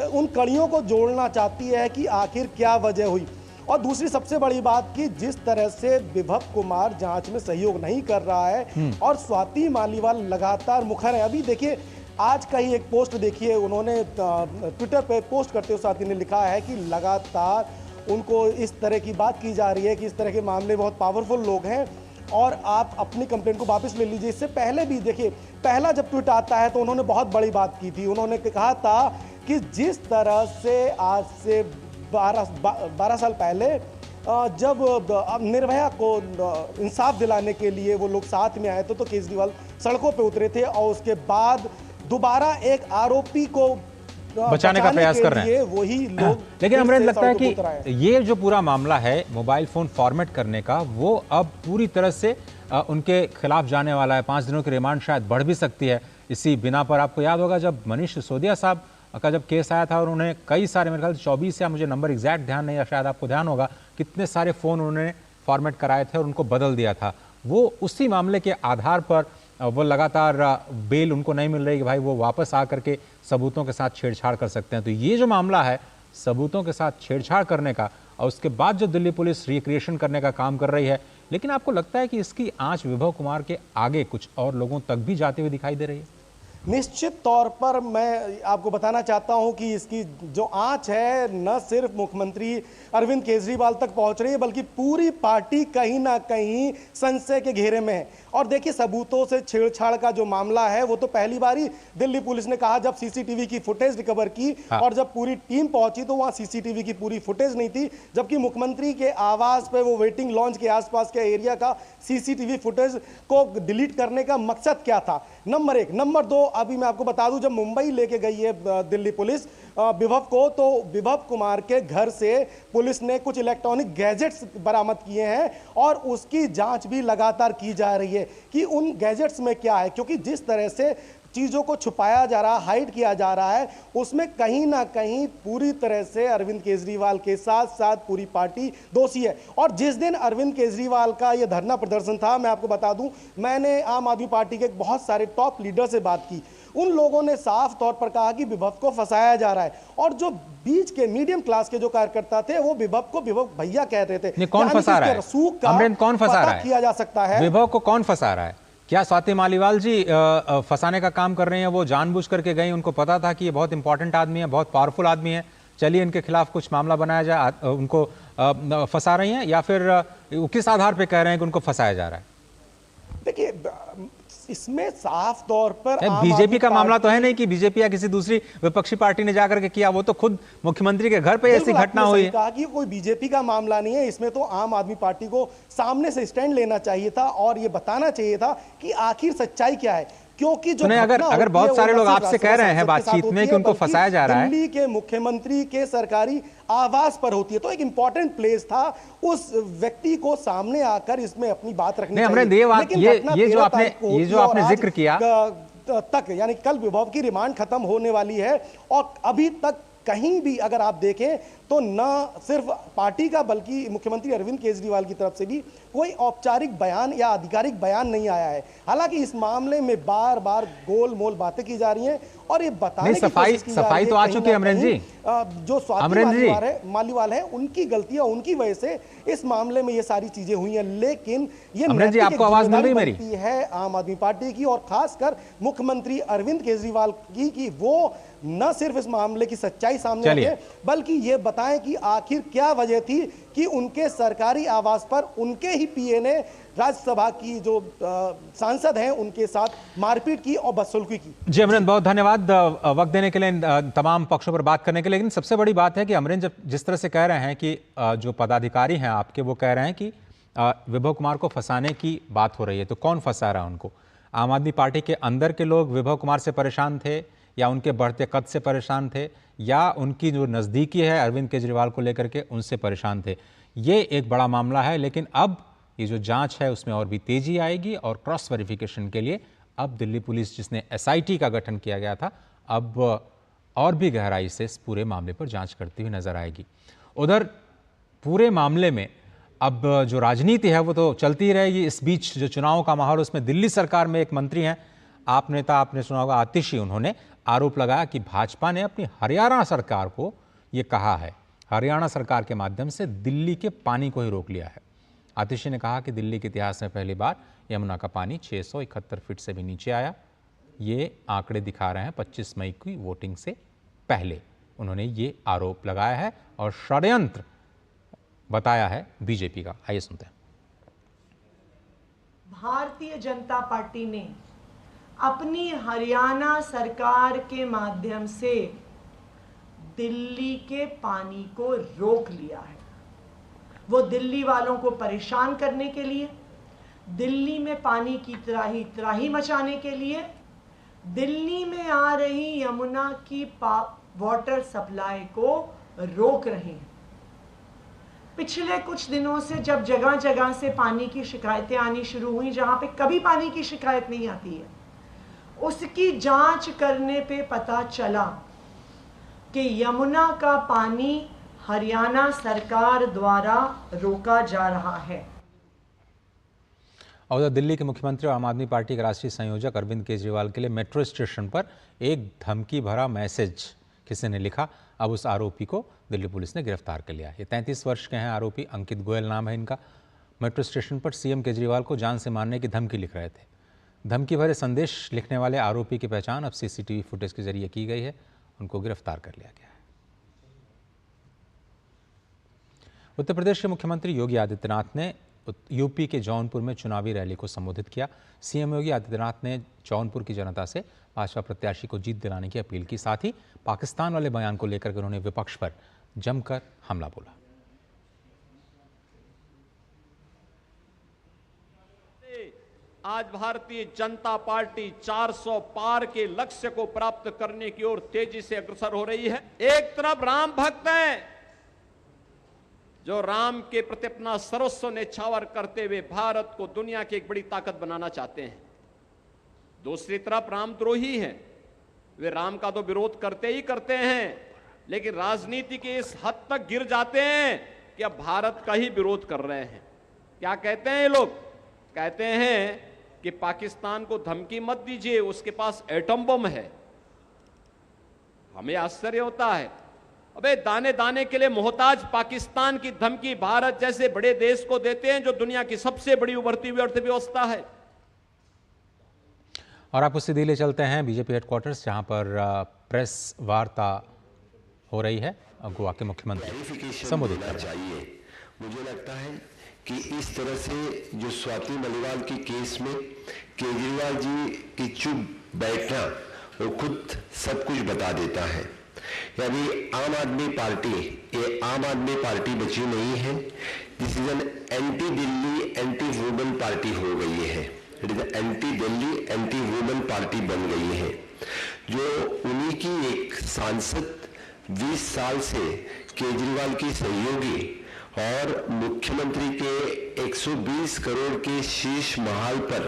उन कड़ियों को जोड़ना चाहती है कि आखिर क्या वजह हुई। और दूसरी सबसे बड़ी बात कि जिस तरह से विभव कुमार जांच में सहयोग नहीं कर रहा है और स्वाति मालीवाल लगातार मुखर है। अभी देखिए, आज का ही एक पोस्ट देखिए, उन्होंने ट्विटर पे पोस्ट करते हुए स्वाति ने लिखा है कि लगातार उनको इस तरह की बात की जा रही है कि इस तरह के मामले बहुत पावरफुल लोग हैं और आप अपनी कंप्लेंट को वापस ले लीजिए। इससे पहले भी देखिए, पहला जब ट्वीट आता है तो उन्होंने बहुत बड़ी बात की थी। उन्होंने कहा था कि जिस तरह से आज से 12 साल पहले जब निर्भया को इंसाफ दिलाने के लिए वो लोग साथ में आए थे तो केजरीवाल सड़कों पे उतरे थे, और उसके बाद दोबारा एक आरोपी को बचाने का प्रयास कर रहे हैं वही लोग। लेकिन हमें लगता है कि ये जो पूरा मामला है मोबाइल फोन फॉर्मेट करने का, वो अब पूरी तरह से उनके खिलाफ जाने वाला है। 5 दिनों की रिमांड शायद बढ़ भी सकती है इसी बिना पर। आपको याद होगा जब मनीष सिसोदिया साहब का जब केस आया था और उन्हें कई सारे, मेरे ख्याल से 24 या मुझे नंबर एग्जैक्ट ध्यान नहीं है, शायद आपको ध्यान होगा, कितने सारे फ़ोन उन्होंने फॉर्मेट कराए थे और उनको बदल दिया था। वो उसी मामले के आधार पर वो लगातार बेल उनको नहीं मिल रही कि भाई वो वापस आ करके सबूतों के साथ छेड़छाड़ कर सकते हैं। तो ये जो मामला है सबूतों के साथ छेड़छाड़ करने का और उसके बाद जो दिल्ली पुलिस रिक्रिएशन करने का काम कर रही है, लेकिन आपको लगता है कि इसकी आंच विभव कुमार के आगे कुछ और लोगों तक भी जाती हुई दिखाई दे रही है? निश्चित तौर पर मैं आपको बताना चाहता हूं कि इसकी जो आंच है न सिर्फ मुख्यमंत्री अरविंद केजरीवाल तक पहुंच रही है, बल्कि पूरी पार्टी कहीं ना कहीं संशय के घेरे में है। और देखिए, सबूतों से छेड़छाड़ का जो मामला है वो तो पहली बार ही दिल्ली पुलिस ने कहा जब सीसीटीवी की फुटेज रिकवर की। हाँ। और जब पूरी टीम पहुंची तो वहां सीसीटीवी की पूरी फुटेज नहीं थी, जबकि मुख्यमंत्री के आवास पे वो वेटिंग लॉन्च के आसपास के एरिया का सीसीटीवी फुटेज को डिलीट करने का मकसद क्या था, नंबर 1। नंबर 2, अभी मैं आपको बता दूं, जब मुंबई लेके गई है दिल्ली पुलिस विभव को, तो विभव कुमार के घर से पुलिस ने कुछ इलेक्ट्रॉनिक गैजेट्स बरामद किए हैं और उसकी जांच भी लगातार की जा रही है कि उन गैजेट्स में क्या है, क्योंकि जिस तरह से चीजों को छुपाया जा रहा है, हाइड किया जा रहा है, उसमें कहीं ना कहीं पूरी तरह से अरविंद केजरीवाल के साथ साथ पूरी पार्टी दोषी है। और जिस दिन अरविंद केजरीवाल का यह धरना प्रदर्शन था, मैं आपको बता दूं, मैंने आम आदमी पार्टी के बहुत सारे टॉप लीडर से बात की। उन लोगों ने साफ तौर पर कहा कि विभव को फंसाया जा रहा है, और जो बीच के मीडियम क्लास के जो कार्यकर्ता थे वो विभव को विभव भैया कह रहे थे। कौन फंसा रहा है? अमरेंद्र, कौन फंसा रहा है? किया जा सकता है। विभव को कौन फंसा रहा है? क्या स्वाति मालीवाल जी फंसाने का काम कर रही हैं? वो जानबूझ करके गई, उनको पता था कि ये बहुत इंपॉर्टेंट आदमी है, बहुत पावरफुल आदमी है, चलिए इनके खिलाफ कुछ मामला बनाया जाए, उनको फंसा रही हैं? या फिर किस आधार पे कह रहे हैं कि उनको फंसाया जा रहा है? देखिए, इसमें साफ तौर पर बीजेपी का मामला तो है नहीं कि बीजेपी या किसी दूसरी विपक्षी पार्टी ने जाकर के किया, वो तो खुद मुख्यमंत्री के घर पे ऐसी घटना हुई है। कहा कि कोई बीजेपी का मामला नहीं है, इसमें तो आम आदमी पार्टी को सामने से स्टैंड लेना चाहिए था और ये बताना चाहिए था कि आखिर सच्चाई क्या है। क्योंकि जो अगर बहुत सारे लोग आपसे कह रहे हैं बातचीत में कि उनको फंसाया जा रहा है, दिल्ली के मुख्यमंत्री के सरकारी आवास पर होती है, तो एक इंपॉर्टेंट प्लेस था, उस व्यक्ति को सामने आकर इसमें अपनी बात रखनी चाहिए। ये जो आपने जिक्र किया तक, यानी कल विभव की रिमांड खत्म होने वाली है और अभी तक कहीं भी अगर आप देखें तो न सिर्फ पार्टी का बल्कि मुख्यमंत्री अरविंद केजरीवाल की तरफ से भी कोई औपचारिक बयान या आधिकारिक बयान नहीं आया है। हालांकि इस मामले में बार बार गोल मोल बातें की जा रही हैं और ये बताने की कोशिश की जा रही है तो आ चुकी है अमरेंद्र जी, जो स्वाति मालीवाल है उनकी गलतियां, उनकी वजह से इस मामले में ये सारी चीजें हुई हैं। लेकिन ये आपको आवाज मिल रही मेरी है आम आदमी पार्टी की और खासकर मुख्यमंत्री अरविंद केजरीवाल की कि वो न सिर्फ इस मामले की सच्चाई सामने रखे बल्कि ये बताएं कि आखिर क्या वजह थी कि उनके सरकारी आवास पर उनके ही पीए ने राज्यसभा की जो सांसद हैं उनके साथ मारपीट की और बदसलूकी की। जी अमरेंद्र, बहुत धन्यवाद वक्त देने के लिए, तमाम पक्षों पर बात करने के लिए। लेकिन सबसे बड़ी बात है कि अमरेंद्र जिस तरह से कह रहे हैं कि जो पदाधिकारी हैं आपके, वो कह रहे हैं कि विभव कुमार को फंसाने की बात हो रही है, तो कौन फंसा रहा है उनको? आम आदमी पार्टी के अंदर के लोग विभव कुमार से परेशान थे, या उनके बढ़ते कद से परेशान थे, या उनकी जो नज़दीकी है अरविंद केजरीवाल को लेकर के उनसे परेशान थे? ये एक बड़ा मामला है, लेकिन अब ये जो जांच है उसमें और भी तेजी आएगी और क्रॉस वेरिफिकेशन के लिए अब दिल्ली पुलिस, जिसने एसआईटी का गठन किया गया था, अब और भी गहराई से इस पूरे मामले पर जांच करती हुई नजर आएगी। उधर पूरे मामले में अब जो राजनीति है वो तो चलती ही रहेगी। इस बीच जो चुनाव का माहौल, उसमें दिल्ली सरकार में एक मंत्री हैं, आपने सुना होगा, आतिशी, उन्होंने आरोप लगाया कि भाजपा ने अपनी हरियाणा सरकार को ये कहा है, हरियाणा सरकार के माध्यम से दिल्ली के पानी को ही रोक लिया है। आतिशी ने कहा कि दिल्ली के इतिहास में पहली बार यमुना का पानी 671 फीट से भी नीचे आया। ये आंकड़े दिखा रहे हैं 25 मई की वोटिंग से पहले। उन्होंने ये आरोप लगाया है और षड्यंत्र बताया है बीजेपी का। आइए सुनते हैं। भारतीय जनता पार्टी ने अपनी हरियाणा सरकार के माध्यम से दिल्ली के पानी को रोक लिया है। वो दिल्ली वालों को परेशान करने के लिए, दिल्ली में पानी की त्राही मचाने के लिए, दिल्ली में आ रही यमुना की वाटर सप्लाई को रोक रहे हैं। पिछले कुछ दिनों से जब जगह जगह से पानी की शिकायतें आनी शुरू हुई, जहां पे कभी पानी की शिकायत नहीं आती है, उसकी जांच करने पे पता चला कि यमुना का पानी हरियाणा सरकार द्वारा रोका जा रहा है। और उधर दिल्ली के मुख्यमंत्री और आम आदमी पार्टी के राष्ट्रीय संयोजक अरविंद केजरीवाल के लिए मेट्रो स्टेशन पर एक धमकी भरा मैसेज किसी ने लिखा। अब उस आरोपी को दिल्ली पुलिस ने गिरफ्तार कर लिया। ये 33 वर्ष के हैं आरोपी, अंकित गोयल नाम है इनका। मेट्रो स्टेशन पर सीएम केजरीवाल को जान से मारने की धमकी लिख रहे थे। धमकी भरे संदेश लिखने वाले आरोपी की पहचान अब सीसीटीवी फुटेज के जरिए की गई है। उनको गिरफ्तार कर लिया गया है। उत्तर प्रदेश के मुख्यमंत्री योगी आदित्यनाथ ने यूपी के जौनपुर में चुनावी रैली को संबोधित किया। सीएम योगी आदित्यनाथ ने जौनपुर की जनता से भाजपा प्रत्याशी को जीत दिलाने की अपील की। साथ ही पाकिस्तान वाले बयान को लेकर उन्होंने विपक्ष पर जमकर हमला बोला। आज भारतीय जनता पार्टी 400 पार के लक्ष्य को प्राप्त करने की ओर तेजी से अग्रसर हो रही है। एक तरफ राम भक्त हैं जो राम के प्रति अपना सर्वस्व न्यौछावर करते हुए भारत को दुनिया की एक बड़ी ताकत बनाना चाहते हैं। दूसरी तरफ रामद्रोही हैं, वे राम का तो विरोध करते ही करते हैं, लेकिन राजनीति के इस हद तक गिर जाते हैं कि अब भारत का ही विरोध कर रहे हैं। क्या कहते हैं ये लोग? कहते हैं कि पाकिस्तान को धमकी मत दीजिए, उसके पास एटम बम है। हमें आश्चर्य होता है, अबे दाने दाने के लिए मोहताज पाकिस्तान की धमकी भारत जैसे बड़े देश को देते हैं जो दुनिया की सबसे बड़ी उभरती हुई अर्थव्यवस्था है। और आप उससे दिल्ली चलते हैं बीजेपी हेडक्वार्टर्स, जहां पर प्रेस वार्ता हो रही है। गोवा के मुख्यमंत्री संबोधित कर रहे हैं। मुझे लगता है कि इस तरह से जो स्वाति मलिवाल के केस में केजरीवाल जी की चुप बैठना वो खुद सब कुछ बता देता है। यानी आम आदमी पार्टी ये आम आदमी पार्टी बची नहीं है। This is an anti Delhi anti women party हो गई है। It is anti Delhi anti women party बन गई है, जो उन्हीं की एक सांसद 20 साल से केजरीवाल की सहयोगी और मुख्यमंत्री के 120 करोड़ के शीश महल पर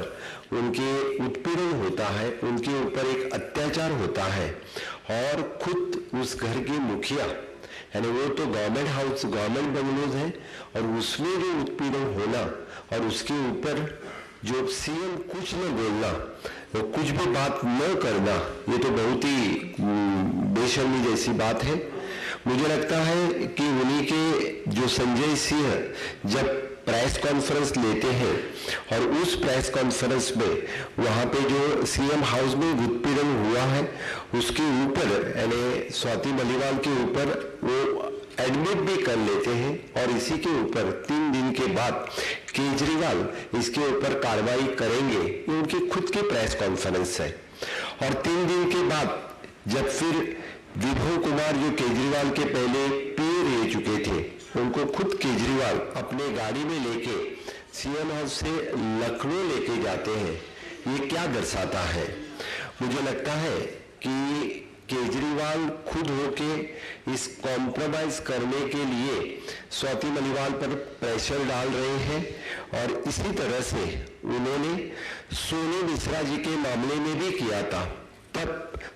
उनके उत्पीड़न होता है, उनके ऊपर एक अत्याचार होता है और खुद उस घर के मुखिया यानी वो तो गवर्नमेंट हाउस गवर्नमेंट बंगलोज है और उसमें जो उत्पीड़न होना और उसके ऊपर जो सीएम कुछ न बोलना, तो कुछ भी बात न करना, ये तो बहुत ही बेशर्मी जैसी बात है। मुझे लगता है कि उन्हीं के जो संजय सिंह जब प्रेस कॉन्फ्रेंस लेते हैं और उस प्रेस कॉन्फ्रेंस में वहां पे जो सीएम हाउस में उत्पीड़न हुआ है उसके ऊपर यानी स्वाति मलिवाल के ऊपर वो एडमिट भी कर लेते हैं और इसी के ऊपर 3 दिन के बाद केजरीवाल इसके ऊपर कार्रवाई करेंगे, ये उनकी खुद की प्रेस कॉन्फ्रेंस है। और 3 दिन के बाद जब फिर विभव कुमार जो केजरीवाल के पहले पीए रह चुके थे, उनको खुद केजरीवाल अपने गाड़ी में लेके सीएम हाउस से लखनऊ लेके जाते हैं, ये क्या दर्शाता है? मुझे लगता है कि केजरीवाल खुद होके इस कॉम्प्रोमाइज करने के लिए स्वाति मलिवाल पर प्रेशर डाल रहे हैं और इसी तरह से उन्होंने सोनी मिश्रा जी के मामले में भी किया था। तब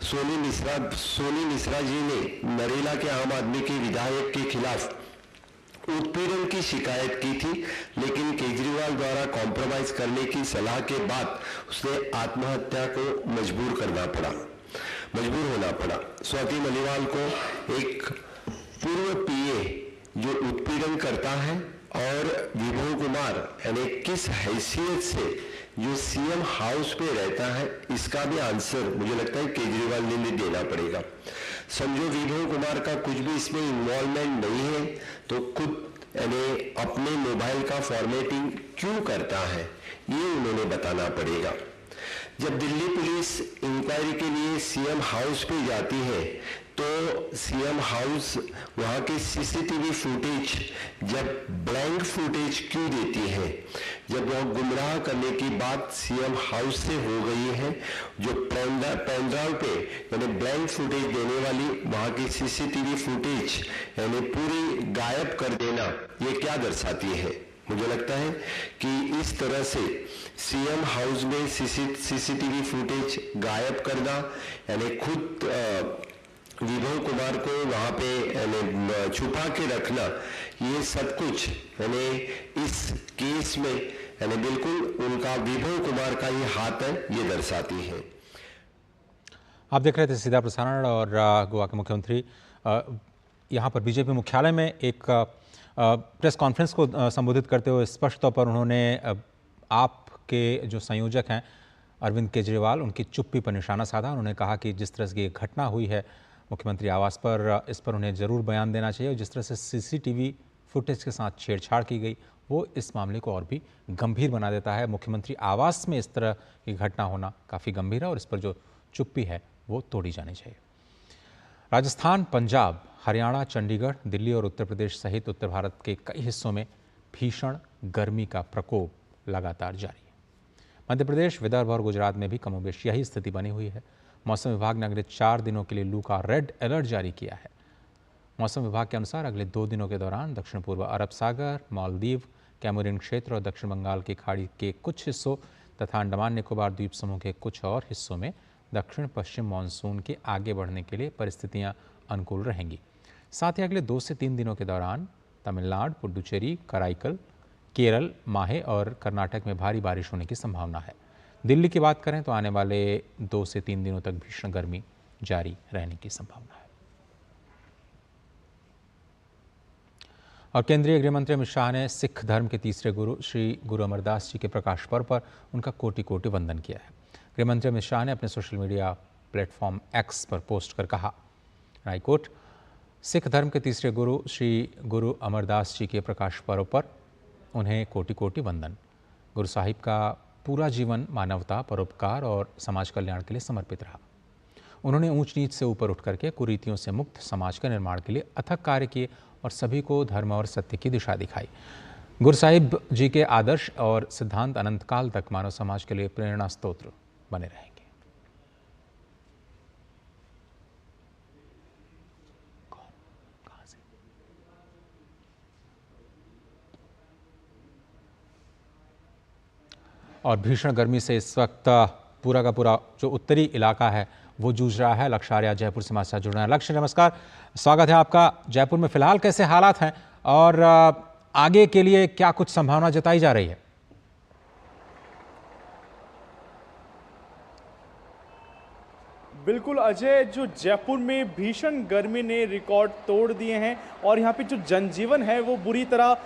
सोनी मिश्रा जी ने नरेला के आम आदमी के विधायक के खिलाफ उत्पीड़न की शिकायत की थी, लेकिन केजरीवाल द्वारा कॉम्प्रोमाइज करने की सलाह के बाद उसने आत्महत्या को मजबूर होना पड़ा। स्वाति मलिवाल को एक पूर्व पीए जो उत्पीड़न करता है और विभव कुमार यानी किस हैसियत से जो सीएम हाउस पे रहता है, इसका भी आंसर मुझे लगता है केजरीवाल ने देना पड़ेगा। समझो विभव कुमार का कुछ भी इसमें इन्वॉल्वमेंट नहीं है तो खुद यानी अपने मोबाइल का फॉर्मेटिंग क्यों करता है, ये उन्होंने बताना पड़ेगा। जब दिल्ली पुलिस इंक्वायरी के लिए सीएम हाउस पे जाती है तो सीएम हाउस वहां के सीसीटीवी फुटेज जब ब्लैंक फुटेज क्यों देती है? जब वह गुमराह करने की बात सीएम हाउस से हो गई है, जो पेनड्राइव पे यानी ब्लैंक फुटेज देने वाली वहां की सीसीटीवी फुटेज यानी पूरी गायब कर देना, ये क्या दर्शाती है? मुझे लगता है कि इस तरह से सीएम हाउस में सीसीटीवी फुटेज गायब करना यानी खुद विभव कुमार को वहां पे यानी छुपा के रखना, ये सब कुछ यानी इस केस में यानी बिल्कुल उनका विभव कुमार का ही हाथ है, ये दर्शाती है। आप देख रहे थे सीधा प्रसारण। और गोवा के मुख्यमंत्री यहाँ पर बीजेपी मुख्यालय में एक प्रेस कॉन्फ्रेंस को संबोधित करते हुए स्पष्ट तौर पर उन्होंने आप के जो संयोजक हैं अरविंद केजरीवाल, उनकी चुप्पी पर निशाना साधा। उन्होंने कहा कि जिस तरह की घटना हुई है मुख्यमंत्री आवास पर, इस पर उन्हें ज़रूर बयान देना चाहिए। और जिस तरह से सीसीटीवी फुटेज के साथ छेड़छाड़ की गई, वो इस मामले को और भी गंभीर बना देता है। मुख्यमंत्री आवास में इस तरह की घटना होना काफ़ी गंभीर है और इस पर जो चुप्पी है वो तोड़ी जानी चाहिए। राजस्थान, पंजाब, हरियाणा, चंडीगढ़, दिल्ली और उत्तर प्रदेश सहित उत्तर भारत के कई हिस्सों में भीषण गर्मी का प्रकोप लगातार जारी है। मध्य प्रदेश, विदर्भ और गुजरात में भी कमोबेश यही स्थिति बनी हुई है। मौसम विभाग ने अगले 4 दिनों के लिए लू का रेड अलर्ट जारी किया है। मौसम विभाग के अनुसार अगले 2 दिनों के दौरान दक्षिण पूर्व अरब सागर, मालदीव, कैमूरिन क्षेत्र और दक्षिण बंगाल की खाड़ी के कुछ हिस्सों तथा अंडमान निकोबार द्वीप समूह के कुछ और हिस्सों में दक्षिण पश्चिम मानसून के आगे बढ़ने के लिए परिस्थितियां अनुकूल रहेंगी। साथ ही अगले 2 से 3 दिनों के दौरान तमिलनाडु, पुडुचेरी, कराईकल, केरल, माहे और कर्नाटक में भारी बारिश होने की संभावना है। दिल्ली की बात करें तो आने वाले 2 से 3 दिनों तक भीषण गर्मी जारी रहने की संभावना है। और केंद्रीय गृह मंत्री अमित शाह ने सिख धर्म के तीसरे गुरु श्री गुरु अमरदास जी के प्रकाश पर्व पर उनका कोटि कोटि वंदन किया है। गृह मंत्री अमित शाह ने अपने सोशल मीडिया प्लेटफॉर्म एक्स पर पोस्ट कर कहा, आई कोट, सिख धर्म के तीसरे गुरु श्री गुरु अमरदास जी के प्रकाश पर्व पर उन्हें कोटि कोटि वंदन। गुरु साहिब का पूरा जीवन मानवता, परोपकार और समाज कल्याण के लिए समर्पित रहा। उन्होंने ऊंच नीच से ऊपर उठ करके कुरीतियों से मुक्त समाज के निर्माण के लिए अथक कार्य किए और सभी को धर्म और सत्य की दिशा दिखाई। गुरु साहिब जी के आदर्श और सिद्धांत अनंत काल तक मानव समाज के लिए प्रेरणा स्रोत बने रहेंगे। और भीषण गर्मी से इस वक्त पूरा का पूरा जो उत्तरी इलाका है वो जूझ रहा है। लक्ष्य आर्या जयपुर से हमारे साथ जुड़ रहे हैं। लक्ष्य, नमस्कार, स्वागत है आपका। जयपुर में फिलहाल कैसे हालात हैं और आगे के लिए क्या कुछ संभावना जताई जा रही है? बिल्कुल अजय, जो जयपुर में भीषण गर्मी ने रिकॉर्ड तोड़ दिए हैं और यहाँ पे जो जनजीवन है वो बुरी तरह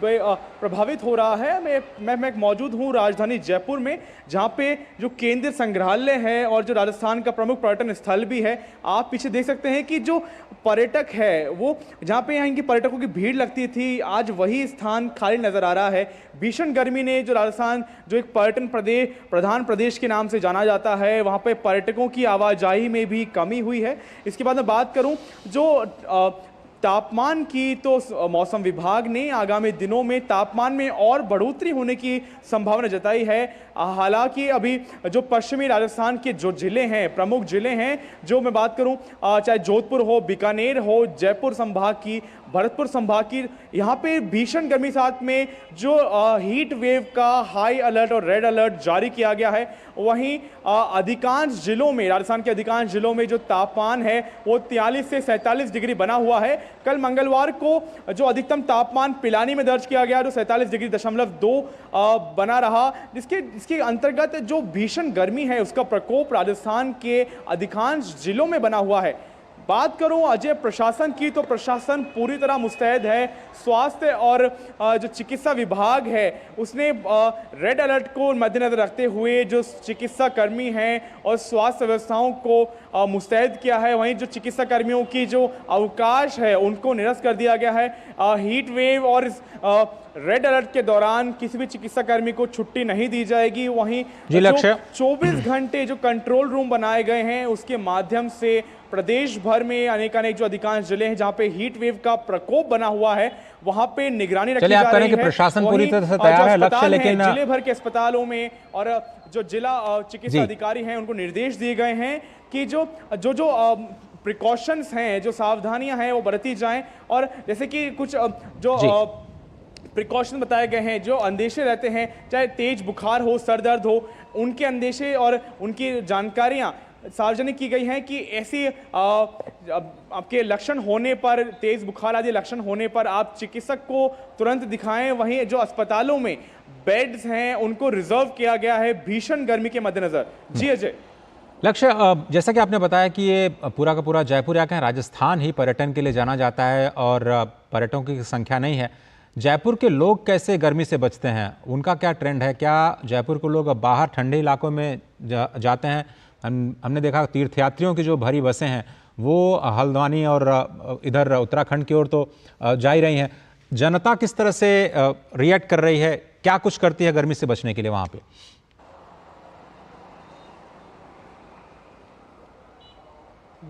प्रभावित हो रहा है। मैं मौजूद हूँ राजधानी जयपुर में, जहाँ पे जो केंद्रीय संग्रहालय है और जो राजस्थान का प्रमुख पर्यटन स्थल भी है। आप पीछे देख सकते हैं कि जो पर्यटक है वो, जहाँ पे यहाँ की पर्यटकों की भीड़ लगती थी, आज वही स्थान खाली नजर आ रहा है। भीषण गर्मी ने जो राजस्थान, जो एक पर्यटन प्रधान प्रदेश के नाम से जाना जाता है, वहाँ पे पर्यटकों की आवाजाही में भी कमी हुई है। इसके बाद मैं बात करूँ जो तापमान की, तो मौसम विभाग ने आगामी दिनों में तापमान में और बढ़ोतरी होने की संभावना जताई है। हालांकि अभी जो पश्चिमी राजस्थान के जो जिले हैं, प्रमुख जिले हैं, जो मैं बात करूं चाहे जोधपुर हो, बीकानेर हो, जयपुर संभाग की, भरतपुर संभाग की, यहाँ पे भीषण गर्मी साथ में जो हीट वेव का हाई अलर्ट और रेड अलर्ट जारी किया गया है। वहीं अधिकांश जिलों में, राजस्थान के अधिकांश जिलों में जो तापमान है वो 43 से 47 डिग्री बना हुआ है। कल मंगलवार को जो अधिकतम तापमान पिलानी में दर्ज किया गया जो 47.2 बना रहा, जिसके अंतर्गत जो भीषण गर्मी है उसका प्रकोप राजस्थान के अधिकांश जिलों में बना हुआ है। बात करूं अजय प्रशासन की, तो प्रशासन पूरी तरह मुस्तैद है। स्वास्थ्य और जो चिकित्सा विभाग है उसने रेड अलर्ट को मद्देनजर रखते हुए जो चिकित्सा कर्मी हैं और स्वास्थ्य व्यवस्थाओं को मुस्तैद किया है। वहीं जो चिकित्सा कर्मियों की जो अवकाश है उनको निरस्त कर दिया गया है। हीट वेव और रेड अलर्ट के दौरान किसी भी चिकित्सा कर्मी को छुट्टी नहीं दी जाएगी। वहीं 24 घंटे जो कंट्रोल रूम बनाए गए हैं उसके माध्यम से प्रदेश भर में अनेक जो अधिकांश जिले हैं जहां पे हीट वेव का प्रकोप बना हुआ है वहां पे निगरानी रखी जा रही है। प्रशासन पूरी तरह से तैयार है लक्ष्य, लेकिन जिले भर के अस्पतालों में और जो जिला चिकित्सा अधिकारी हैं उनको निर्देश दिए गए हैं कि जो प्रिकॉशंस हैं, जो सावधानियां हैं वो बरती जाएं। और जैसे कि कुछ जो प्रिकॉशन बताए गए हैं, जो अंदेशे रहते हैं, चाहे तेज बुखार हो, सर दर्द हो, उनके अंदेशे और उनकी जानकारियां सार्वजनिक की गई हैं कि ऐसी आपके लक्षण होने पर, तेज बुखार आदि लक्षण होने पर आप चिकित्सक को तुरंत दिखाएं। वहीं जो अस्पतालों में बेड्स हैं उनको रिजर्व किया गया है भीषण गर्मी के मद्देनजर। जी अजय। लक्ष्य, जैसा कि आपने बताया कि ये पूरा का पूरा जयपुर या कहें राजस्थान ही पर्यटन के लिए जाना जाता है और पर्यटकों की संख्या नहीं है। जयपुर के लोग कैसे गर्मी से बचते हैं, उनका क्या ट्रेंड है? क्या जयपुर के लोग बाहर ठंडे इलाकों में जाते हैं? हमने देखा तीर्थयात्रियों की जो भरी बसें हैं वो हल्द्वानी और इधर उत्तराखंड की ओर तो जा ही रही हैं। जनता किस तरह से रिएक्ट कर रही है, क्या कुछ करती है गर्मी से बचने के लिए वहाँ पे?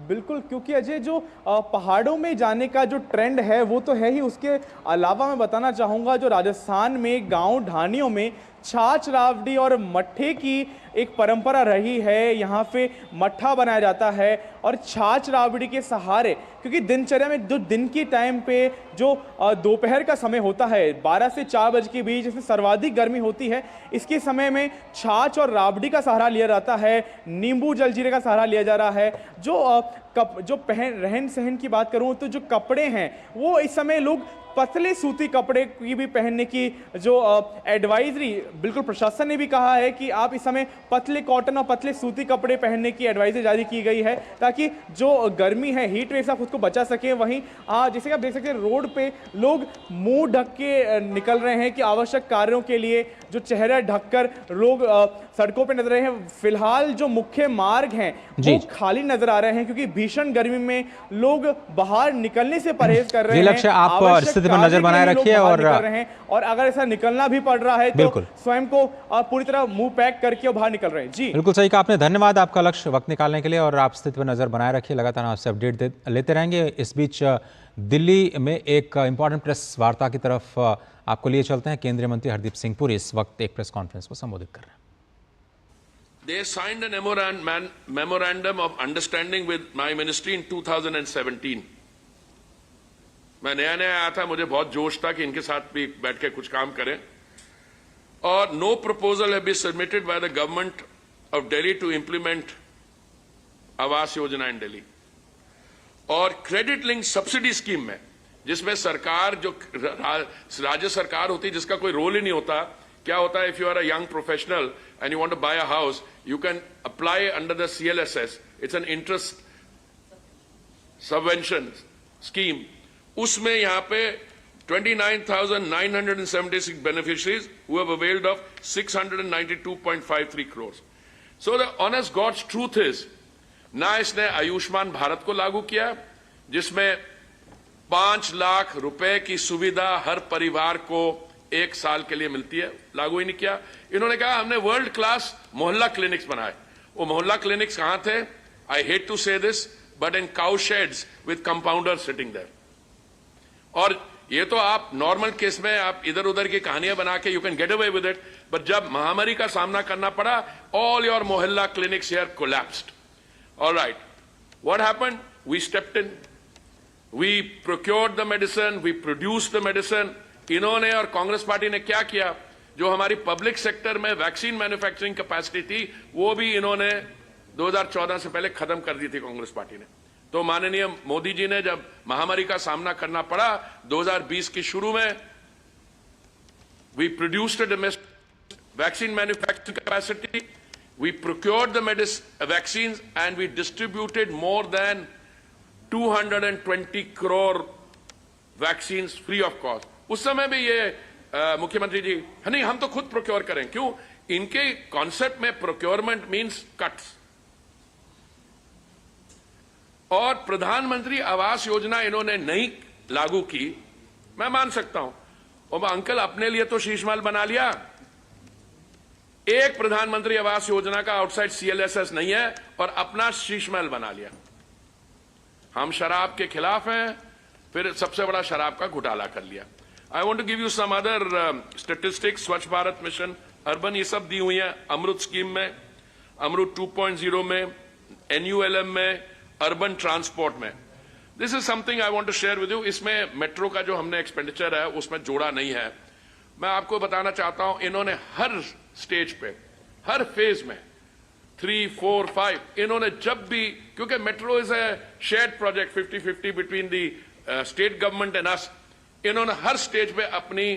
बिल्कुल, क्योंकि अजय जो पहाड़ों में जाने का जो ट्रेंड है वो तो है ही, उसके अलावा मैं बताना चाहूँगा जो राजस्थान में गांव ढानियों में छाछ रावड़ी और मट्ठे की एक परंपरा रही है। यहाँ पे मट्ठा बनाया जाता है और छाछ रावड़ी के सहारे, क्योंकि दिनचर्या में जो दिन की टाइम पे जो दोपहर का समय होता है 12 से 4 बजे के बीच, इसमें सर्वाधिक गर्मी होती है, इसके समय में छाछ और रावड़ी का सहारा लिया जाता है, नींबू जलजीरे का सहारा लिया जा रहा है। जो रहन सहन की बात करूँ तो जो कपड़े हैं वो इस समय लोग पतले सूती कपड़े की भी पहनने की जो एडवाइजरी बिल्कुल प्रशासन ने भी कहा है कि आप इस समय पतले कॉटन और पतले सूती कपड़े पहनने की एडवाइजरी जारी की गई है ताकि जो गर्मी है, हीट वेव से आप खुद को बचा सकें। वहीं जैसे कि आप देख सकते हैं रोड पे लोग मुंह ढक के निकल रहे हैं कि आवश्यक कार्यों के लिए जो चेहरा ढककर लोग सड़कों पे नजर रहे हैं। फिलहाल जो मुख्य मार्ग हैं वो खाली नजर आ रहे हैं क्योंकि भीषण गर्मी में लोग बाहर निकलने से परहेज कर रहे हैं। लक्ष्य, आप स्थिति पर नजर बनाए रखिए और अगर ऐसा निकलना भी पड़ रहा है तो स्वयं को पूरी तरह मुंह पैक करके बाहर निकल रहे हैं। जी बिल्कुल सही कहा आपने, धन्यवाद आपका लक्ष्य वक्त निकालने के लिए, और आप स्थिति पर नजर बनाए रखिए, लगातार आपसे अपडेट लेते रहेंगे। इस बीच दिल्ली में एक इंपॉर्टेंट प्रेस वार्ता की तरफ आपको लिए चलते हैं। केंद्रीय मंत्री हरदीप सिंह पुरी इस वक्त एक प्रेस कॉन्फ्रेंस को संबोधित कर रहे हैं। They signed a memorandum of understanding with my ministry in 2017. मैं नया आया था, मुझे बहुत जोश था कि इनके साथ भी बैठ के कुछ काम करें, और no proposal have been submitted by the government of Delhi to implement Awas Yojana in Delhi. और क्रेडिट लिंक सब्सिडी स्कीम में, जिसमें सरकार जो राज्य सरकार होती है जिसका कोई रोल ही नहीं होता, क्या होता है, if you are a young professional and you want to buy a house, you can apply under the CLSS, it's an interest subvention scheme. उसमें यहां पे 29,976 beneficiaries who have availed of 692.53 crores. So the honest God's truth is, ना इसने आयुष्मान भारत को लागू किया जिसमें 5 लाख रुपए की सुविधा हर परिवार को 1 साल के लिए मिलती है, लागू ही नहीं किया। इन्होंने कहा हमने वर्ल्ड क्लास मोहल्ला क्लिनिक्स बनाए। वो मोहल्ला क्लिनिक्स कहां थे? I hate to say this, but in cow sheds with compounder sitting there. और ये तो आप नॉर्मल केस में आप इधर उधर की कहानियां बना के you can get away with it, but जब महामारी का सामना करना पड़ा, all your Mohalla clinics here collapsed. Alright, what happened? We stepped in, we procured the medicine, we produced the medicine. इन्होंने और कांग्रेस पार्टी ने क्या किया? जो हमारी पब्लिक सेक्टर में वैक्सीन मैन्युफैक्चरिंग कैपेसिटी थी वो भी इन्होंने 2014 से पहले खत्म कर दी थी कांग्रेस पार्टी ने। तो माननीय मोदी जी ने जब महामारी का सामना करना पड़ा 2020 के शुरू में, we produced the vaccine manufacturing capacity, we procured the vaccines and we distributed more than 220 crore vaccine free of cost. उस समय भी ये मुख्यमंत्री जी नहीं, हम तो खुद प्रोक्योर करें। क्यों? इनके कॉन्सेप्ट में प्रोक्योरमेंट मींस कट्स। और प्रधानमंत्री आवास योजना इन्होंने नहीं लागू की, मैं मान सकता हूं। और अंकल अपने लिए तो शीशमहल बना लिया, एक प्रधानमंत्री आवास योजना का आउटसाइड CLSS नहीं है और अपना शीशमहल बना लिया। हम शराब के खिलाफ हैं, फिर सबसे बड़ा शराब का घोटाला कर लिया। I want to give you some other statistics. Swachh Bharat mission, urban, ये सब दी हुई है। अमृत स्कीम में, अमृत 2.0 में, NULM में, अर्बन ट्रांसपोर्ट में। This is something I want to share with you. इसमें मेट्रो का जो हमने एक्सपेंडिचर है उसमें जोड़ा नहीं है। मैं आपको बताना चाहता हूं, इन्होंने हर स्टेज पे, हर फेज में 3, 4, 5 इन्होंने जब भी, क्योंकि metro is a shared project 50-50 between the state government and us, इन्होंने हर स्टेज पे अपनी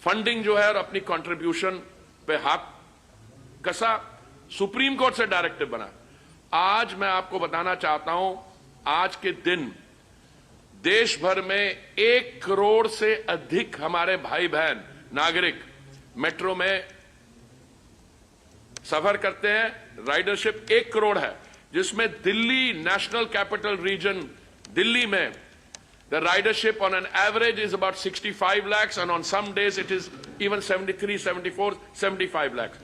फंडिंग जो है और अपनी कंट्रीब्यूशन पे हाथ कसा, सुप्रीम कोर्ट से डायरेक्टिव बना। आज मैं आपको बताना चाहता हूं, आज के दिन देश भर में 1 करोड़ से अधिक हमारे भाई बहन नागरिक मेट्रो में सफर करते हैं। राइडरशिप 1 करोड़ है, जिसमें Delhi national capital region Delhi में the ridership on an average is about 65 lakhs and on some days it is even 73, 74, 75 lakhs।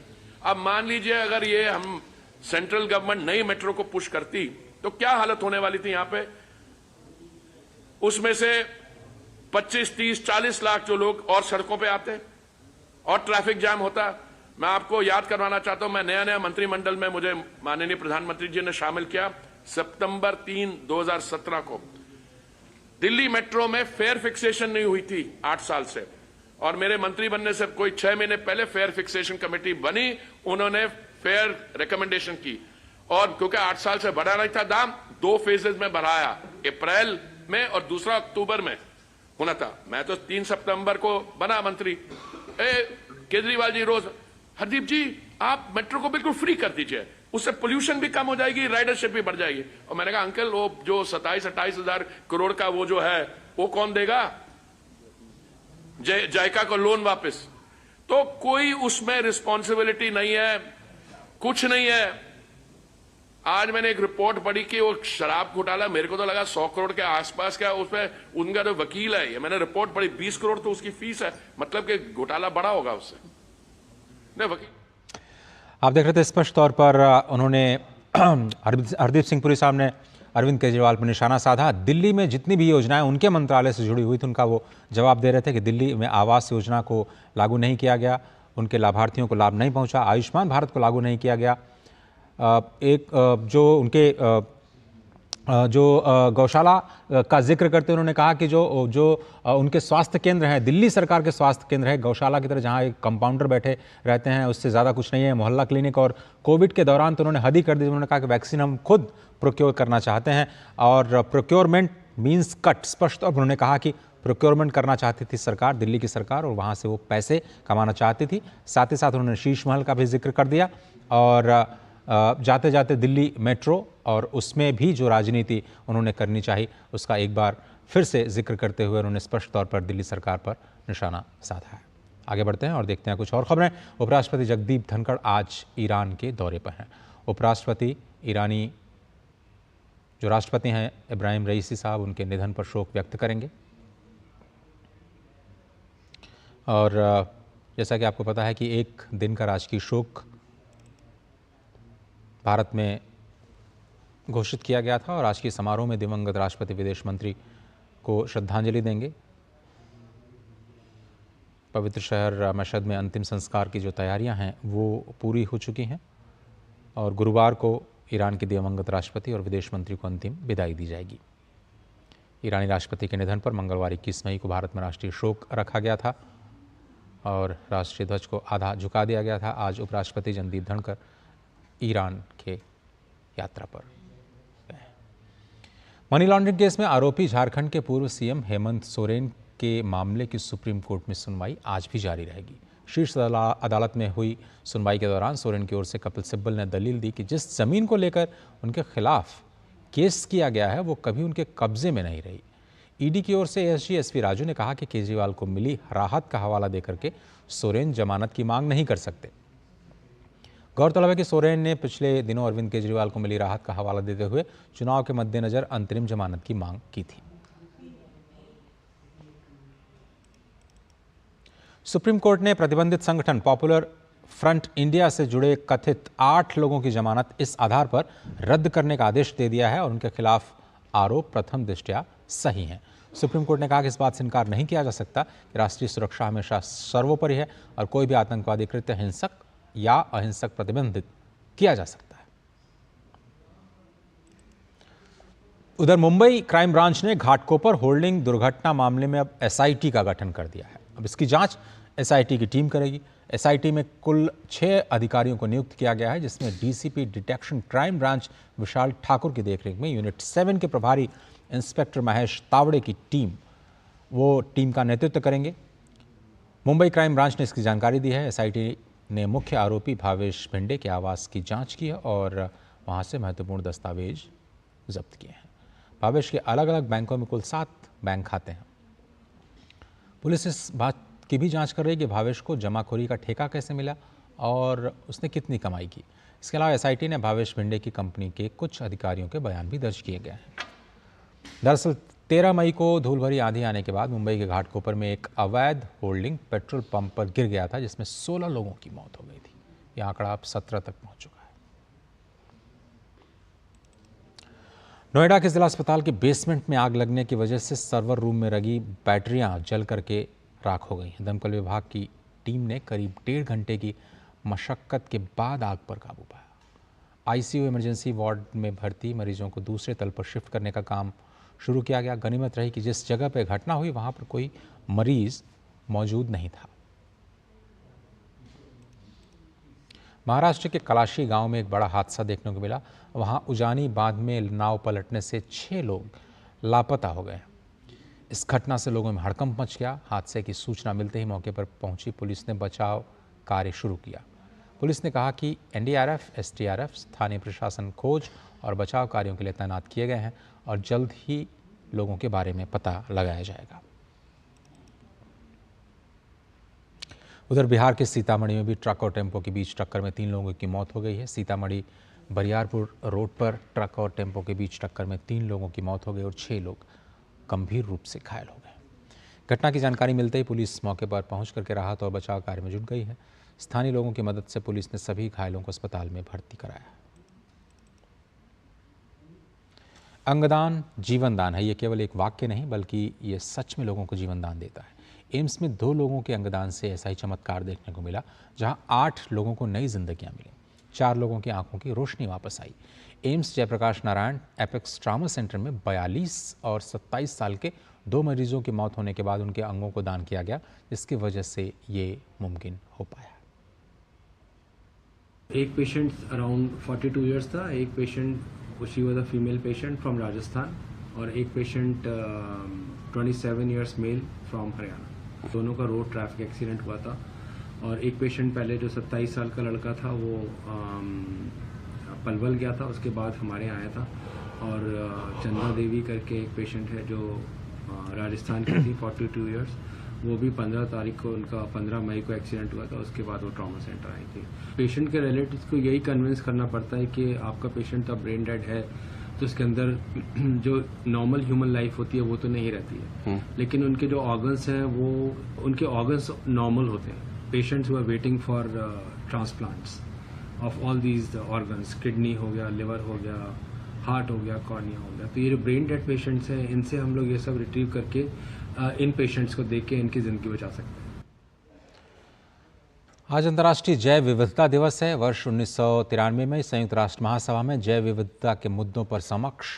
अब मान लीजिए अगर ये हम सेंट्रल गवर्नमेंट नई मेट्रो को पुश करती तो क्या हालत होने वाली थी यहां पे। उसमें से 25, 30, 40 लाख जो लोग और सड़कों पे आते और ट्रैफिक जाम होता। मैं आपको याद करवाना चाहता हूं, मैं नया मंत्रिमंडल में मुझे माननीय प्रधानमंत्री जी ने शामिल किया सितंबर 3, 2017 को। दिल्ली मेट्रो में फेयर फिक्सेशन नहीं हुई थी 8 साल से, और मेरे मंत्री बनने से कोई 6 महीने पहले फेयर फिक्सेशन कमेटी बनी, उन्होंने फेयर रिकमेंडेशन की, और क्योंकि 8 साल से बढ़ा नहीं था दाम, 2 फेजेस में बढ़ाया, अप्रैल में और दूसरा अक्टूबर में होना था। मैं तो 3 सितंबर को बना मंत्री। केजरीवाल जी रोज, हरदीप जी आप मेट्रो को बिल्कुल फ्री कर दीजिए, उससे पोल्यूशन भी कम हो जाएगी, राइडरशिप भी बढ़ जाएगी। और मैंने कहा अंकल वो जो 27-28 हजार करोड़ का वो जो है वो कौन देगा, जायका को लोन वापस। तो कोई उसमें रिस्पॉन्सिबिलिटी नहीं है, कुछ नहीं है। आज मैंने एक रिपोर्ट पढ़ी कि वो शराब घोटाला, मेरे को तो लगा 100 करोड़ के आसपास का, उसमें उनका जो वकील है, ये मैंने रिपोर्ट पढ़ी 20 करोड़ तो उसकी फीस है, मतलब कि घोटाला बड़ा होगा उससे। नहीं वकील, आप देख रहे थे स्पष्ट तौर पर उन्होंने हरदीप सिंह पुरी साहब ने अरविंद केजरीवाल पर निशाना साधा। दिल्ली में जितनी भी योजनाएं उनके मंत्रालय से जुड़ी हुई थी, उनका वो जवाब दे रहे थे कि दिल्ली में आवास योजना को लागू नहीं किया गया, उनके लाभार्थियों को लाभ नहीं पहुंचा, आयुष्मान भारत को लागू नहीं किया गया। एक जो उनके गौशाला का जिक्र करते उन्होंने कहा कि जो उनके स्वास्थ्य केंद्र हैं, दिल्ली सरकार के स्वास्थ्य केंद्र है, गौशाला की तरह जहां एक कंपाउंडर बैठे रहते हैं, उससे ज़्यादा कुछ नहीं है, मोहल्ला क्लिनिक। और कोविड के दौरान तो उन्होंने हद ही कर दी, उन्होंने कहा कि वैक्सीन हम खुद प्रोक्योर करना चाहते हैं, और प्रोक्योरमेंट मीन्स कट। स्पष्ट तौर पर उन्होंने कहा कि प्रोक्योरमेंट करना चाहती थी सरकार, दिल्ली की सरकार, और वहाँ से वो पैसे कमाना चाहती थी। साथ ही साथ उन्होंने शीश महल का भी जिक्र कर दिया, और जाते जाते दिल्ली मेट्रो और उसमें भी जो राजनीति उन्होंने करनी चाहिए उसका एक बार फिर से जिक्र करते हुए उन्होंने स्पष्ट तौर पर दिल्ली सरकार पर निशाना साधा है। आगे बढ़ते हैं और देखते हैं कुछ और खबरें। उपराष्ट्रपति जगदीप धनखड़ आज ईरान के दौरे पर हैं। उपराष्ट्रपति ईरानी जो राष्ट्रपति हैं इब्राहिम रईसी साहब, उनके निधन पर शोक व्यक्त करेंगे। और जैसा कि आपको पता है कि 1 दिन का राजकीय शोक भारत में घोषित किया गया था, और आज के समारोह में दिवंगत राष्ट्रपति विदेश मंत्री को श्रद्धांजलि देंगे। पवित्र शहर मशहद में अंतिम संस्कार की जो तैयारियां हैं वो पूरी हो चुकी हैं, और गुरुवार को ईरान के दिवंगत राष्ट्रपति और विदेश मंत्री को अंतिम विदाई दी जाएगी। ईरानी राष्ट्रपति के निधन पर मंगलवार 21 मई को भारत में राष्ट्रीय शोक रखा गया था और राष्ट्रीय ध्वज को आधा झुका दिया गया था। आज उपराष्ट्रपति जगदीप धनखड़ ईरान के यात्रा पर गए। मनी लॉन्ड्रिंग केस में आरोपी झारखंड के पूर्व सीएम हेमंत सोरेन के मामले की सुप्रीम कोर्ट में सुनवाई आज भी जारी रहेगी। शीर्ष अदालत में हुई सुनवाई के दौरान सोरेन की ओर से कपिल सिब्बल ने दलील दी कि जिस जमीन को लेकर उनके खिलाफ केस किया गया है वो कभी उनके कब्जे में नहीं रही। ईडी की ओर से एसजी एसपी राजू ने कहा कि केजरीवाल को मिली राहत का हवाला देकर के सोरेन जमानत की मांग नहीं कर सकते। गौरतलब है कि सोरेन ने पिछले दिनों अरविंद केजरीवाल को मिली राहत का हवाला देते हुए चुनाव के मद्देनजर अंतरिम जमानत की मांग की थी। सुप्रीम कोर्ट ने प्रतिबंधित संगठन पॉपुलर फ्रंट इंडिया से जुड़े कथित 8 लोगों की जमानत इस आधार पर रद्द करने का आदेश दे दिया है और उनके खिलाफ आरोप प्रथम दृष्टया सही हैं। सुप्रीम कोर्ट ने कहा कि इस बात से इनकार नहीं किया जा सकता कि राष्ट्रीय सुरक्षा हमेशा सर्वोपरि है और कोई भी आतंकवादी कृत्य हिंसक या अहिंसक प्रतिबंधित किया जा सकता है। उधर मुंबई क्राइम ब्रांच ने घाटकोपर होल्डिंग दुर्घटना मामले में अब एसआईटी का गठन कर दिया है। अब इसकी जांच एसआईटी की टीम करेगी। एसआईटी में कुल 6 अधिकारियों को नियुक्त किया गया है, जिसमें डीसीपी डिटेक्शन क्राइम ब्रांच विशाल ठाकुर की देखरेख में यूनिट 7 के प्रभारी इंस्पेक्टर महेश तावड़े की टीम का नेतृत्व करेंगे। मुंबई क्राइम ब्रांच ने इसकी जानकारी दी है। एसआईटी ने मुख्य आरोपी भावेश भिंडे के आवास की जांच की है और वहां से महत्वपूर्ण दस्तावेज जब्त किए हैं। भावेश के अलग अलग बैंकों में कुल 7 बैंक खाते हैं। पुलिस इस बात की भी जांच कर रही है कि भावेश को जमाखोरी का ठेका कैसे मिला और उसने कितनी कमाई की। इसके अलावा एसआईटी ने भावेश भिंडे की कंपनी के कुछ अधिकारियों के बयान भी दर्ज किए गए हैं। दरअसल 13 मई को धूल भरी आंधी आने के बाद मुंबई के घाटकोपर में एक अवैध होल्डिंग पेट्रोल पंप पर गिर गया था, जिसमें 16 लोगों की मौत हो गई थी। यह आंकड़ा अब 17 तक पहुंच चुका है। नोएडा के जिला अस्पताल के बेसमेंट में आग लगने की वजह से सर्वर रूम में लगी बैटरियां जल करके राख हो गई हैं। दमकल विभाग की टीम ने करीब 1.5 घंटे की मशक्कत के बाद आग पर काबू पाया। आईसीयू इमरजेंसी वार्ड में भर्ती मरीजों को दूसरे तल पर शिफ्ट करने का काम शुरू किया गया। गनीमत रही कि जिस जगह पर घटना हुई वहां पर कोई मरीज मौजूद नहीं था। महाराष्ट्र के कलाशी गांव में एक बड़ा हादसा देखने को मिला। वहां उजानी बांध में नाव पलटने से 6 लोग लापता हो गए। इस घटना से लोगों में हड़कंप मच गया। हादसे की सूचना मिलते ही मौके पर पहुंची पुलिस ने बचाव कार्य शुरू किया। पुलिस ने कहा कि एनडीआरएफ, एसडीआरएफ, स्थानीय प्रशासन खोज और बचाव कार्यों के लिए तैनात किए गए हैं और जल्द ही लोगों के बारे में पता लगाया जाएगा। उधर बिहार के सीतामढ़ी में भी ट्रक और टेम्पो के बीच टक्कर में 3 लोगों की मौत हो गई है। सीतामढ़ी बरियारपुर रोड पर ट्रक और टेम्पो के बीच टक्कर में 3 लोगों की मौत हो गई और 6 लोग गंभीर रूप से घायल हो गए। घटना की जानकारी मिलते ही पुलिस मौके पर पहुंच करके राहत और बचाव कार्य में जुट गई है। स्थानीय लोगों की मदद से पुलिस ने सभी घायलों को अस्पताल में भर्ती कराया। अंगदान जीवन दान है। ये केवल एक वाक्य नहीं बल्कि ये सच में लोगों को जीवन दान देता है। एम्स में 2 लोगों के अंगदान से ऐसा ही चमत्कार देखने को मिला, जहां 8 लोगों को नई जिंदगियां मिली। 4 लोगों की आंखों की रोशनी वापस आई। AIIMS Jayaprakash Narayan apex trauma centre में 42 और 27 साल के 2 मरीजों की मौत होने के बाद उनके अंगों को दान किया गया, जिसकी वजह से ये मुमकिन हो पाया। एक पेशेंट अराउंड 42 इयर्स था, एक patient she was a female patient from Rajasthan और एक patient 27 years male from Haryana. दोनों का रोड ट्रैफिक एक्सीडेंट हुआ था और एक पेशेंट पहले जो 27 साल का लड़का था वो पलवल गया था, उसके बाद हमारे यहाँ आया था। और चंदा देवी करके एक पेशेंट है जो राजस्थान की थी, 42 इयर्स, वो भी 15 तारीख को उनका 15 मई को एक्सीडेंट हुआ था। उसके बाद वो ट्रॉमा सेंटर आई थी। पेशेंट के रिलेटिव्स को यही कन्विंस करना पड़ता है कि आपका पेशेंट तो ब्रेन डेड है, तो उसके अंदर जो नॉर्मल ह्यूमन लाइफ होती है वो तो नहीं रहती है, लेकिन उनके जो ऑर्गन्स हैं वो उनके ऑर्गन्स नॉर्मल होते हैं। Patients who are waiting for transplants of all these organs, kidney हो गया, लिवर हो गया, हार्ट हो गया, कॉर्निया हो गया, तो ये जो ब्रेन डेड पेशेंट्स हैं इनसे हम लोग ये सब रिट्रीव करके इन पेशेंट्स को देख के इनकी ज़िंदगी बचा सकते हैं। आज अंतर्राष्ट्रीय जैव विविधता दिवस है। वर्ष 1993 में संयुक्त राष्ट्र महासभा में जैव विविधता के मुद्दों पर समक्ष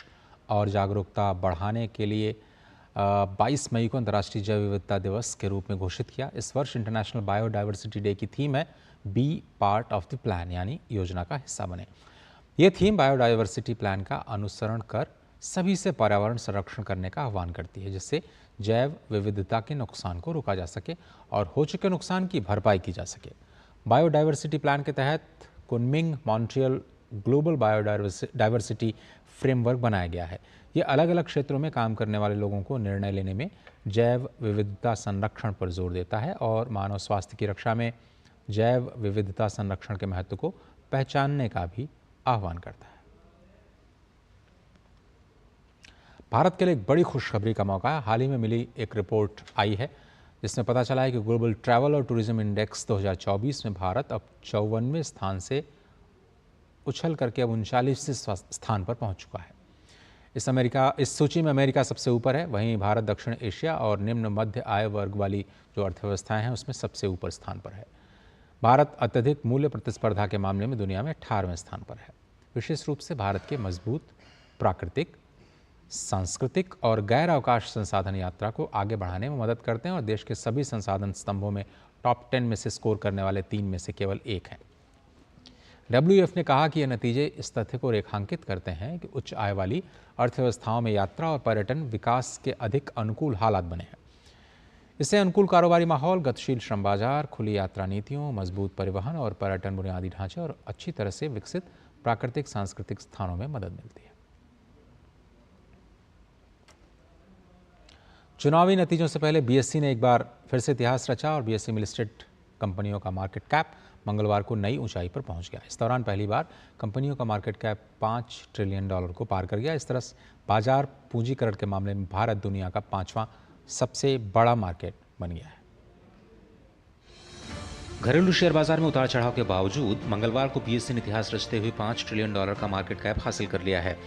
और जागरूकता बढ़ाने के लिए 22 मई को अंतर्राष्ट्रीय जैव विविधता दिवस के रूप में घोषित किया। इस वर्ष इंटरनेशनल बायोडाइवर्सिटी डे की थीम है be part of the plan, यानी योजना का हिस्सा बने। ये थीम बायोडाइवर्सिटी प्लान का अनुसरण कर सभी से पर्यावरण संरक्षण करने का आह्वान करती है, जिससे जैव विविधता के नुकसान को रोका जा सके और हो चुके नुकसान की भरपाई की जा सके। बायोडाइवर्सिटी प्लान के तहत Kunming Montreal global biodiversity framework बनाया गया है। ये अलग अलग क्षेत्रों में काम करने वाले लोगों को निर्णय लेने में जैव विविधता संरक्षण पर जोर देता है और मानव स्वास्थ्य की रक्षा में जैव विविधता संरक्षण के महत्व को पहचानने का भी आह्वान करता है। भारत के लिए एक बड़ी खुशखबरी का मौका है। हाल ही में मिली एक रिपोर्ट आई है जिसमें पता चला है कि ग्लोबल ट्रैवल और टूरिज्म इंडेक्स 2024 में भारत अब 54वें स्थान से उछल करके अब 39वें स्थान पर पहुंच चुका है। इस सूची में अमेरिका सबसे ऊपर है, वहीं भारत दक्षिण एशिया और निम्न मध्य आय वर्ग वाली जो अर्थव्यवस्थाएं हैं उसमें सबसे ऊपर स्थान पर है। भारत अत्यधिक मूल्य प्रतिस्पर्धा के मामले में दुनिया में 18वें स्थान पर है। विशेष रूप से भारत के मजबूत प्राकृतिक, सांस्कृतिक और गैर अवकाश संसाधन यात्रा को आगे बढ़ाने में मदद करते हैं और देश के सभी संसाधन स्तंभों में टॉप 10 में से स्कोर करने वाले 3 में से केवल एक हैं। WEF ने कहा कि ये नतीजे इस तथ्य को रेखांकित करते हैं कि उच्च आय वाली अर्थव्यवस्थाओं में यात्रा और पर्यटन विकास के अधिक अनुकूल हालात बने हैं। इससे अनुकूल कारोबारी माहौल, गतिशील श्रम बाजार, खुली यात्रा नीतियों, मजबूत परिवहन और पर्यटन बुनियादी ढांचे और अच्छी तरह से विकसित प्राकृतिक सांस्कृतिक स्थानों में मदद मिलती है। चुनावी नतीजों से पहले BSE ने एक बार फिर से इतिहास रचा और BSE में लिस्टेड कंपनियों का मार्केट कैप मंगलवार को नई ऊंचाई पर पहुंच गया। इस दौरान पहली बार कंपनियों का मार्केट कैप $5 ट्रिलियन को पार कर गया। इस तरह बाजार पूंजीकरण के मामले में भारत दुनिया का 5वां सबसे बड़ा मार्केट बन गया है। घरेलू शेयर बाजार में उतार चढ़ाव के बावजूद मंगलवार को BSE ने इतिहास रचते हुए $5 ट्रिलियन का मार्केट कैप हासिल कर लिया है।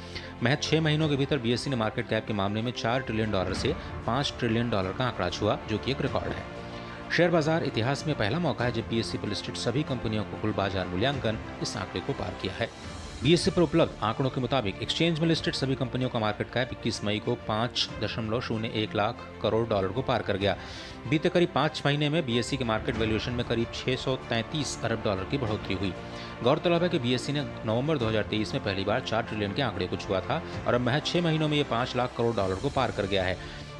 महज 6 महीनों के भीतर BSE ने मार्केट कैप के मामले में $4 ट्रिलियन से $5 ट्रिलियन का आंकड़ा छुआ, जो कि एक रिकॉर्ड है। शेयर बाजार इतिहास में पहला मौका है जब BSE पर लिस्टेड सभी कंपनियों को कुल बाजार मूल्यांकन इस आंकड़े को पार किया है। BSE पर उपलब्ध आंकड़ों के मुताबिक एक्सचेंज में लिस्टेड सभी कंपनियों का मार्केट कैप 21 मई को $5.01 लाख करोड़ को पार कर गया। बीते करीब 5 महीने में BSE के मार्केट वैल्यूएशन में करीब $633 अरब की बढ़ोतरी हुई। गौरतलब है कि BSE ने नवंबर 2023 में पहली बार 4 ट्रिलियन के आंकड़े को छुआ था और अब महज 6 महीनों में ये $5 लाख करोड़ को पार कर गया है।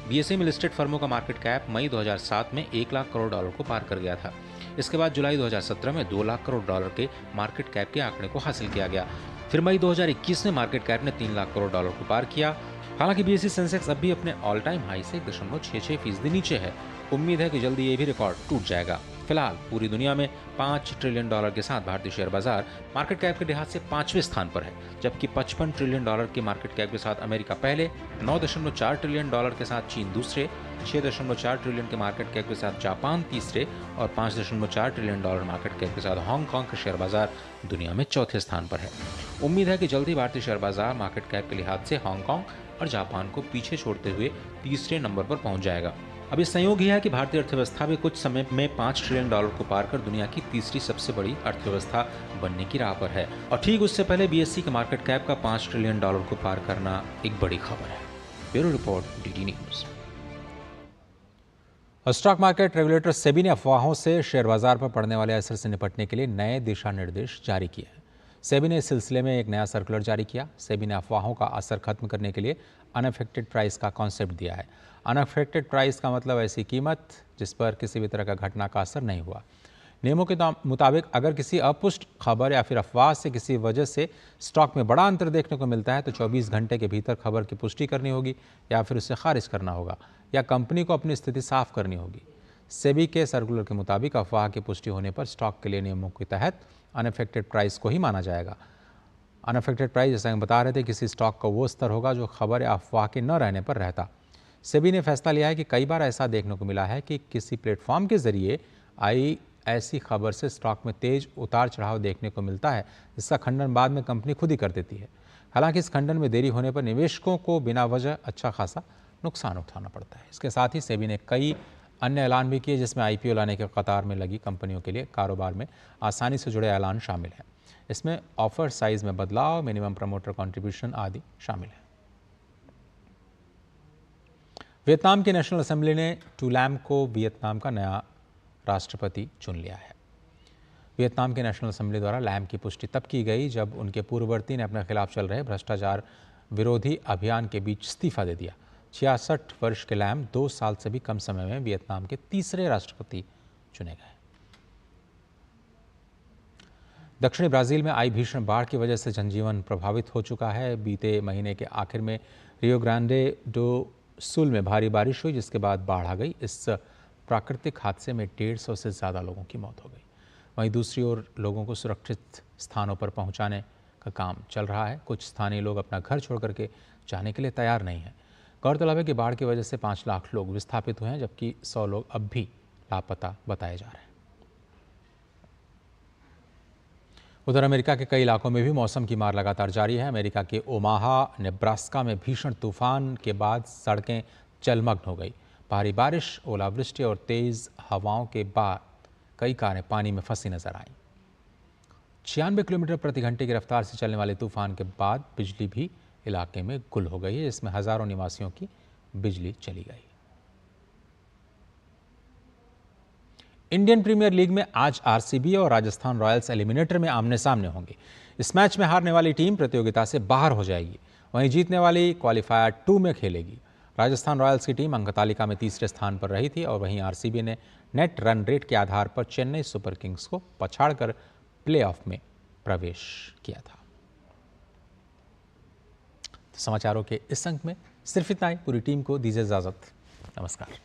BSE में लिस्टेड फर्मों का मार्केट कैप मई 2007 में $1 लाख करोड़ को पार कर गया था। इसके बाद जुलाई 2017 में $2 लाख करोड़ के मार्केट कैप के आंकड़े को हासिल किया गया। फिर मई 2021 में मार्केट कैप ने $3 लाख करोड़ को पार किया। हालांकि BSE सेंसेक्स अब भी अपने ऑल टाइम हाई से 1.66% नीचे है। उम्मीद है कि जल्दी ये भी रिकॉर्ड टूट जाएगा। फिलहाल पूरी दुनिया में $5 ट्रिलियन के साथ भारतीय शेयर बाजार मार्केट कैप के लिहाज से 5वें स्थान पर है, जबकि $55 ट्रिलियन के मार्केट कैप के साथ अमेरिका पहले, $9.4 ट्रिलियन के साथ चीन दूसरे, $6.4 ट्रिलियन के मार्केट कैप के साथ जापान तीसरे और $5.4 ट्रिलियन मार्केट कैप के साथ हांगकांग का शेयर बाजार दुनिया में चौथे स्थान पर है। उम्मीद है कि जल्दी भारतीय शेयर बाजार मार्केट कैप के लिहाज से हांगकांग और जापान को पीछे छोड़ते हुए तीसरे नंबर पर पहुंच जाएगा। अब इस संयोग ही है कि भारतीय अर्थव्यवस्था भी कुछ समय में $5 ट्रिलियन को पार कर दुनिया की तीसरी सबसे बड़ी अर्थव्यवस्था बनने की राह पर है और ठीक उससे पहले BSE के मार्केट कैप का $5 ट्रिलियन को पार करना एक बड़ी खबर है। Bureau report, DD news. Stock market regulator SEBI ने अफवाहों से शेयर बाजार पर पड़ने वाले असर से निपटने के लिए नए दिशा निर्देश जारी किए हैं। सेबी ने इस सिलसिले में एक नया सर्कुलर जारी किया। सेबी ने अफवाहों का असर खत्म करने के लिए अनअफेक्टेड प्राइस का कॉन्सेप्ट दिया है। अनअफेक्टेड प्राइस का मतलब ऐसी कीमत जिस पर किसी भी तरह का घटना का असर नहीं हुआ। नियमों के मुताबिक अगर किसी अपुष्ट खबर या फिर अफवाह से किसी वजह से स्टॉक में बड़ा अंतर देखने को मिलता है तो 24 घंटे के भीतर खबर की पुष्टि करनी होगी या फिर उसे खारिज करना होगा या कंपनी को अपनी स्थिति साफ करनी होगी। सेबी के सर्कुलर के मुताबिक अफवाह की पुष्टि होने पर स्टॉक के लिए नियमों के तहत अनअफेक्टेड प्राइस को ही माना जाएगा। अनअफेक्टेड प्राइस, जैसा हम बता रहे थे, किसी स्टॉक का वो स्तर होगा जो खबर या अफवाह के न रहने पर रहता। सेबी ने फैसला लिया है कि कई बार ऐसा देखने को मिला है कि किसी प्लेटफॉर्म के जरिए आई ऐसी खबर से स्टॉक में तेज उतार चढ़ाव देखने को मिलता है, जिसका खंडन बाद में कंपनी खुद ही कर देती है। हालांकि इस खंडन में देरी होने पर निवेशकों को बिना वजह अच्छा खासा नुकसान उठाना पड़ता है। इसके साथ ही सेबी ने कई अन्य ऐलान भी किए, जिसमें IPO लाने के कतार में लगी कंपनियों के लिए कारोबार में आसानी से जुड़े ऐलान शामिल हैं। इसमें ऑफर साइज में बदलाव, मिनिमम प्रमोटर कंट्रीब्यूशन आदि शामिल है। वियतनाम की नेशनल असेंबली ने टू लैम को वियतनाम का नया राष्ट्रपति चुन लिया है। वियतनाम की नेशनल असेंबली द्वारा लैम की पुष्टि तब की गई जब उनके पूर्ववर्ती ने अपने खिलाफ चल रहे भ्रष्टाचार विरोधी अभियान के बीच इस्तीफा दे दिया। 66 वर्ष के लैम 2 साल से भी कम समय में वियतनाम के तीसरे राष्ट्रपति चुने गए। दक्षिणी ब्राजील में आई भीषण बाढ़ की वजह से जनजीवन प्रभावित हो चुका है। बीते महीने के आखिर में रियो ग्रांडे डो सुल में भारी बारिश हुई, जिसके बाद बाढ़ आ गई। इस प्राकृतिक हादसे में 150 से ज़्यादा लोगों की मौत हो गई। वहीं दूसरी ओर लोगों को सुरक्षित स्थानों पर पहुंचाने का काम चल रहा है। कुछ स्थानीय लोग अपना घर छोड़ करके जाने के लिए तैयार नहीं हैं। गौरतलब है कि बाढ़ की वजह से 5 लाख लोग विस्थापित हुए हैं, जबकि 100 लोग अब भी लापता बताए जा रहे हैं। उधर अमेरिका के कई इलाकों में भी मौसम की मार लगातार जारी है। अमेरिका के ओमाहा, नेब्रास्का में भीषण तूफान के बाद सड़कें जलमग्न हो गई। भारी बारिश, ओलावृष्टि और तेज हवाओं के बाद कई कारें पानी में फंसी नजर आईं। 96 किलोमीटर प्रति घंटे की रफ्तार से चलने वाले तूफान के बाद बिजली भी इलाके में गुल हो गई है, जिसमें हजारों निवासियों की बिजली चली गई। इंडियन प्रीमियर लीग में आज आरसीबी और राजस्थान रॉयल्स एलिमिनेटर में आमने सामने होंगे। इस मैच में हारने वाली टीम प्रतियोगिता से बाहर हो जाएगी, वहीं जीतने वाली क्वालिफायर 2 में खेलेगी। राजस्थान रॉयल्स की टीम अंक तालिका में तीसरे स्थान पर रही थी और वहीं आरसीबी ने नेट रन रेट के आधार पर चेन्नई सुपर किंग्स को पछाड़कर प्लेऑफ में प्रवेश किया था। तो समाचारों के इस अंक में सिर्फ इतना ही। पूरी टीम को दीजिए इजाजत। नमस्कार।